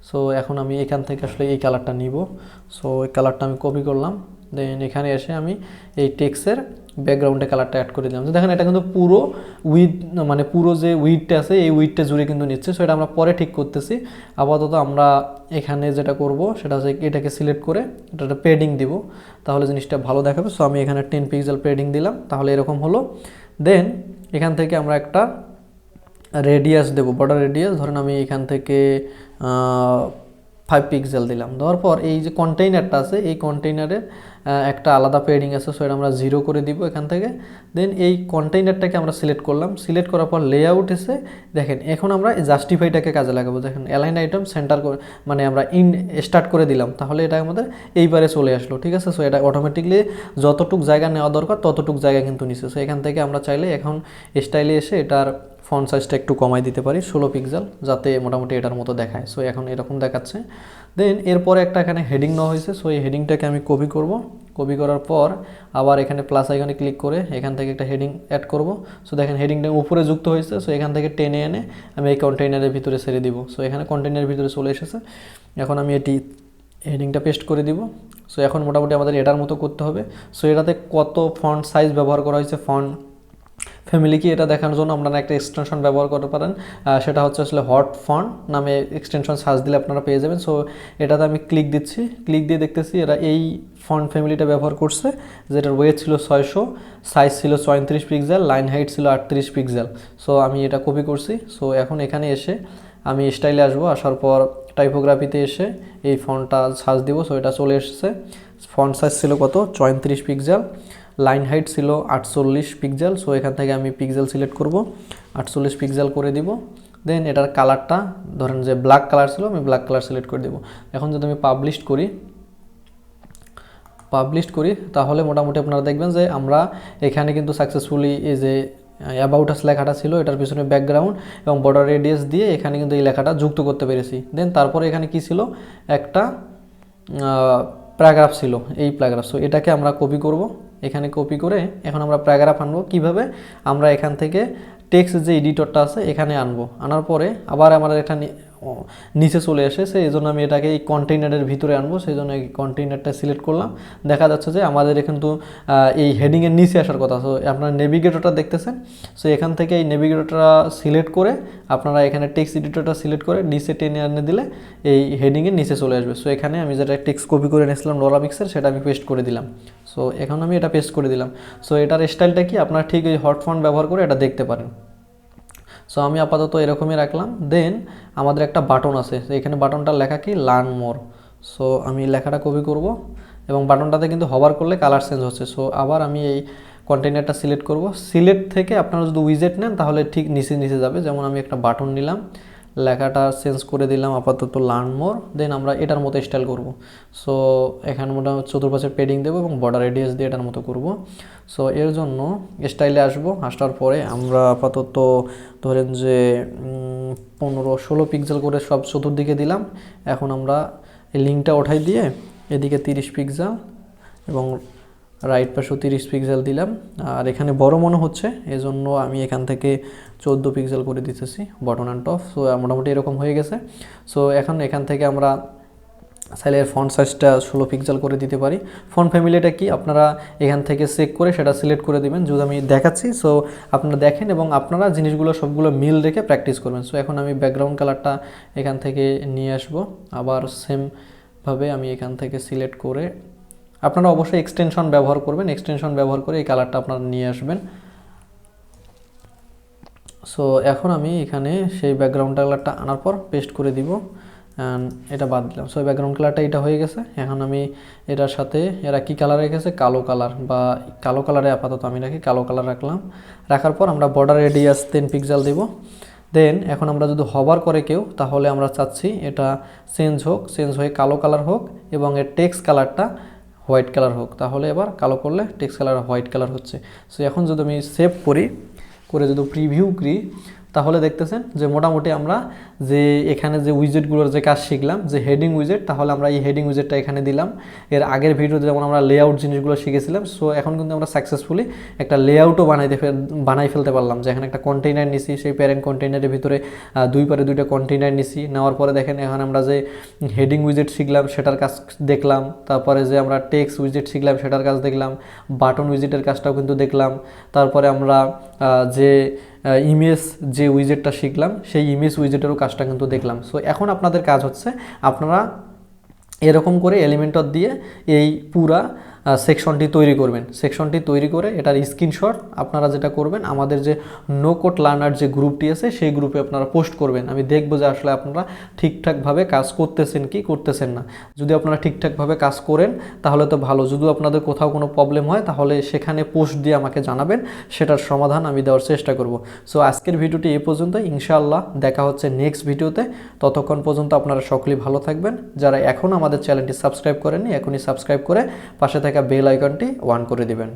সো এখন আমি এখান থেকে আসলে এই কালারটা নিব। সো এই কালারটা আমি কপি করলাম, দেন এখানে এসে আমি এই টেক্সের ব্যাকগ্রাউন্ডে কালারটা অ্যাড করে দিলাম। তো দেখেন এটা কিন্তু পুরো উইথ মানে পুরো যে উইথটা আছে এই উইথটা জুড়ে কিন্তু নিচ্ছে। সো এটা আমরা পরে ঠিক করতেছি। আপাতত আমরা এখানে যেটা করব সেটা হচ্ছে এটাকে সিলেক্ট করে এটা একটা পেডিং দিব, তাহলে জিনিসটা ভালো দেখাবে। সো আমি এখানে 10 পিক্সেল পেডিং দিলাম, তাহলে এরকম হলো। দেন এখান থেকে আমরা একটা রেডিয়াস দেবো, বর্ডার রেডিয়াস ধরেন আমি এখান থেকে 5 পিক্সেল দিলাম। দেওয়ার পর এই যে কন্টেইনারটা আছে এই কন্টেইনারের একটা আলাদা পেডিং আছে, সো এটা আমরা 0 করে দিব এখান থেকে। দেন এই কন্টেইনারটাকে আমরা সিলেক্ট করলাম, সিলেক্ট করার পর লেআউট এসে দেখেন এখন আমরা জাস্টিফাইটাকে কাজে লাগাবো। দেখেন অ্যালাইন আইটেম সেন্টার করে মানে আমরা স্টার্ট করে দিলাম, তাহলে এটা আমাদের এইবারে চলে আসলো, ঠিক আছে। সো এটা অটোমেটিকলি যতটুক জায়গা নেওয়া দরকার ততটুক জায়গা কিন্তু নিচ্ছে। সো এখান থেকে আমরা চাইলে এখন স্টাইলে এসে এটার ফন্ট সাইজটা একটু কমাই দিতে পারি 16 পিক্সেল, যাতে মোটামুটি এটার মতো দেখায়। সো এখন এরকম দেখাচ্ছে। দেন এরপরে একটা এখানে হেডিং নেওয়া হয়েছে, সো এই হেডিংটাকে আমি কপি করব। কপি করার পর আবার এখানে প্লাস আইকনে ক্লিক করে এখান থেকে একটা হেডিং অ্যাড করব। সো দেখেন হেডিংটা উপরে যুক্ত হয়েছে। সো এখান থেকে টেনে এনে আমি এই কন্টেইনারের ভিতরে ছেড়ে দিব। সো এখানে কন্টেইনারের ভিতরে চলে এসেছে। এখন আমি এটি হেডিংটা পেস্ট করে দিব। সো এখন মোটামুটি আমাদের এটার মতো করতে হবে। সো এটাতে কত ফন্ট সাইজ ব্যবহার করা হয়েছে, ফন্ট ফ্যামিলি কি এটা দেখানোর জন্য আপনারা একটা এক্সটেনশন ব্যবহার করতে পারেন, সেটা হচ্ছে আসলে হট ফন্ট নামে এক্সটেনশন সার্চ দিলে আপনারা পেয়ে যাবেন। সো এটাতে আমি ক্লিক দিচ্ছি, ক্লিক দিয়ে দেখতেছি এরা এই ফন্ট ফ্যামিলিটা ব্যবহার করছে, যেটার ওয়েট ছিল 600, সাইজ ছিল 34 পিক্সেল, লাইন হাইট ছিল 38 পিক্সেল। সো আমি এটা কপি করছি। সো এখন এখানে এসে আমি স্টাইলে আসবো, আসার পর টাইপোগ্রাফিতে এসে এই ফন্টটা সার্চ দিব। সো এটা চলে এসেছে। ফন্ট সাইজ ছিল কত 34 পিক্সেল, লাইন হাইট ছিল 48 পিক্সেল। সো এখান থেকে আমি পিক্সেল সিলেক্ট করব, 48 পিক্সেল করে দিব। দেন এটার কালারটা ধরেন যে ব্ল্যাক কালার ছিল, আমি ব্ল্যাক কালার সিলেক্ট করে দেবো। এখন যদি আমি পাবলিশ করি তাহলে মোটামুটি আপনারা দেখবেন যে আমরা এখানে কিন্তু সাকসেসফুলি এই যে অ্যাবাউট আস লেখাটা ছিল এটার পিছনে ব্যাকগ্রাউন্ড এবং বর্ডার রেডিয়াস দিয়ে এখানে কিন্তু এই লেখাটা যুক্ত করতে পেরেছি। দেন তারপরে এখানে কি ছিল, একটা প্যারাগ্রাফ ছিল, এই প্যারাগ্রাফ। সো এটাকে আমরা কপি করব, এখানে কপি করে এখন আমরা প্যারাগ্রাফ আনবো। কিভাবে, আমরা এখান থেকে টেক্সট যে এডিটরটা আছে এখানে আনবো, আনার পরে আবার আমাদের এটা নিচে চলে এসেছে, এই জন্য আমি এটাকে এই কন্টেইনারের ভিতরে আনবো, সেই জন্য এই কন্টেইনারটা সিলেক্ট করলাম। দেখা যাচ্ছে যে আমাদের কিন্তু এই হেডিংয়ের নিচে আসার কথা। সো আপনারা নেভিগেটরটা দেখতেছেন, সো এখান থেকে এই নেভিগেটরটা সিলেক্ট করে আপনারা এখানে টেক্সট এডিটরটা সিলেক্ট করে নিচে টেনে এনে দিলে এই হেডিংয়ের নিচে চলে আসবে। সো এখানে আমি যেটা টেক্সট কপি করে নিয়েছিলাম ডলামিক্সের, সেটা আমি পেস্ট করে দিলাম। সো এখন আমি এটা পেস্ট করে দিলাম। সো এটার স্টাইলটা কি আপনারা ঠিক এই হট ফন্ট ব্যবহার করে এটা দেখতে পারেন। সো আমি আপাতত এরকমই রাখলাম। দেন আমাদের একটা বাটন আছে, এখানে বাটনটার লেখা কি লার্ন মোর। সো আমি লেখাটা কপি করব এবং বাটনটাতে কিন্তু হভার করলে কালার চেঞ্জ হচ্ছে। সো আবার আমি এই কন্টেইনারটা সিলেক্ট করব। সিলেক্ট থেকে আপনারা যদি উইজেট নেন তাহলে ঠিক নিচে নিচে যাবে। যেমন আমি একটা বাটন নিলাম, লেখাটা চেঞ্জ করে দিলাম আপাতত লার্ন মোর। দেন আমরা এটার মতো স্টাইল করব। সো এখানে মোটামুটি চতুর্পাশে পেডিং দেবো এবং বর্ডার রেডিয়াস দিয়ে এটার মতো করব। সো এর জন্য স্টাইলে আসবো, আসার পরে আমরা আপাতত ধরেন যে 15-16 পিক্সেল করে সব চতুর্দিকে দিলাম। এখন আমরা এই লিঙ্কটা ওঠাই দিয়ে এদিকে 30 পিক্সেল এবং রাইট পাশেও 30 পিক্সেল দিলাম। আর এখানে বড় মনে হচ্ছে, এজন্য আমি এখান থেকে 14 পিক্সেল করে দিতেছি বটন অ্যান্ড টপ। সো মোটামুটি এরকম হয়ে গেছে। সো এখন এখান থেকে আমরা চাইলে ফন্ট সাইজটা 16 পিক্সেল করে দিতে পারি। ফন্ট ফ্যামিলিটা কি আপনারা এখান থেকে চেক করে সেটা সিলেক্ট করে দেবেন, যদি আমি দেখাচ্ছি। সো আপনারা দেখেন এবং আপনারা জিনিসগুলো সবগুলো মিল রেখে প্র্যাকটিস করবেন। সো এখন আমি ব্যাকগ্রাউন্ড কালারটা এখান থেকে নিয়ে আসবো, আবার সেমভাবে আমি এখান থেকে সিলেক্ট করে, আপনারা অবশ্যই এক্সটেনশন ব্যবহার করবেন, এক্সটেনশন ব্যবহার করে এই কালারটা আপনারা নিয়ে আসবেন। সো এখন আমি এখানে সেই ব্যাকগ্রাউন্ড কালারটা আনার পর পেস্ট করে দিব, এটা বাদ দিলাম। সো ব্যাকগ্রাউন্ড কালারটা এটা হয়ে গেছে। এখন আমি এটার সাথে এরা কি কালার রেখেছে, কালো কালার, বা কালো কালারে আপাতত আমি রাখি, কালো কালার রাখলাম। রাখার পর আমরা বর্ডার রেডিয়াস 10 পিক্সেল দেব। দেন এখন আমরা যদি হভার করে কেউ, তাহলে আমরা চাচ্ছি এটা চেঞ্জ হোক, চেঞ্জ হয়ে কালো কালার হোক এবং এর টেক্সট কালারটা হোয়াইট কালার হোক। তাহলে এবার কালো করলে টেক্সট কালার হোয়াইট কালার হচ্ছে। সো এখন যদি আমি সেভ করি, করে যদি প্রিভিউ করি, তাহলে দেখতেছেন যে মোটামুটি আমরা যে এখানে যে উইজেটগুলোর যে কাজ শিখলাম, যে হেডিং উইজেট, তাহলে আমরা এই হেডিং উইজেটটা এখানে দিলাম। এর আগের ভিডিওতে যেমন আমরা লেআউট জিনিসগুলো শিখেছিলাম, সো এখন কিন্তু আমরা সাকসেসফুলি একটা লেআউটও বানাই ফেলতে পারলাম। যে এখানে একটা কন্টেইনার নিছি, সেই প্যারেন্ট কন্টেইনারের ভিতরে দুই পারে দুইটা কন্টেইনার নিছি। নেওয়ার পরে দেখেন এখানে আমরা যে হেডিং উইজেট শিখলাম সেটার কাজ দেখলাম, তারপরে যে আমরা টেক্সট উইজেট শিখলাম সেটার কাজ দেখলাম, বাটন উইজেটের কাজটাও কিন্তু দেখলাম। তারপরে আমরা যে ইমেজ যে উইজেটটা শিখলাম সেই ইমেজ উইজেটেরও কাজটা কিন্তু দেখলাম। সো এখন আপনাদের কাজ হচ্ছে আপনারা এরকম করে এলিমেন্টর দিয়ে এই পুরা সেকশনটি তৈরি করবেন। সেকশনটি তৈরি করে এটার স্ক্রিনশট আপনারা যেটা করবেন, আমাদের যে নো কোড লার্নার যে গ্রুপটি আছে সেই গ্রুপে আপনারা পোস্ট করবেন। আমি দেখবো যে আসলে আপনারা ঠিকঠাকভাবে কাজ করতেছেন কি করতেছেন না। যদি আপনারা ঠিকঠাকভাবে কাজ করেন তাহলে তো ভালো, যদি আপনাদের কোথাও কোনো প্রবলেম হয় তাহলে সেখানে পোস্ট দিয়ে আমাকে জানাবেন, সেটার সমাধান আমি দেওয়ার চেষ্টা করব। সো আজকের ভিডিওটি এই পর্যন্ত, ইনশাআল্লাহ দেখা হচ্ছে নেক্সট ভিডিওতে। ততক্ষণ পর্যন্ত আপনারা সকলেই ভালো থাকবেন। যারা এখন আমাদের চ্যানেলটি সাবস্ক্রাইব করেননি, এখনই সাবস্ক্রাইব করে পাশে থাকা বেল আইকনটি অন করে দিবেন।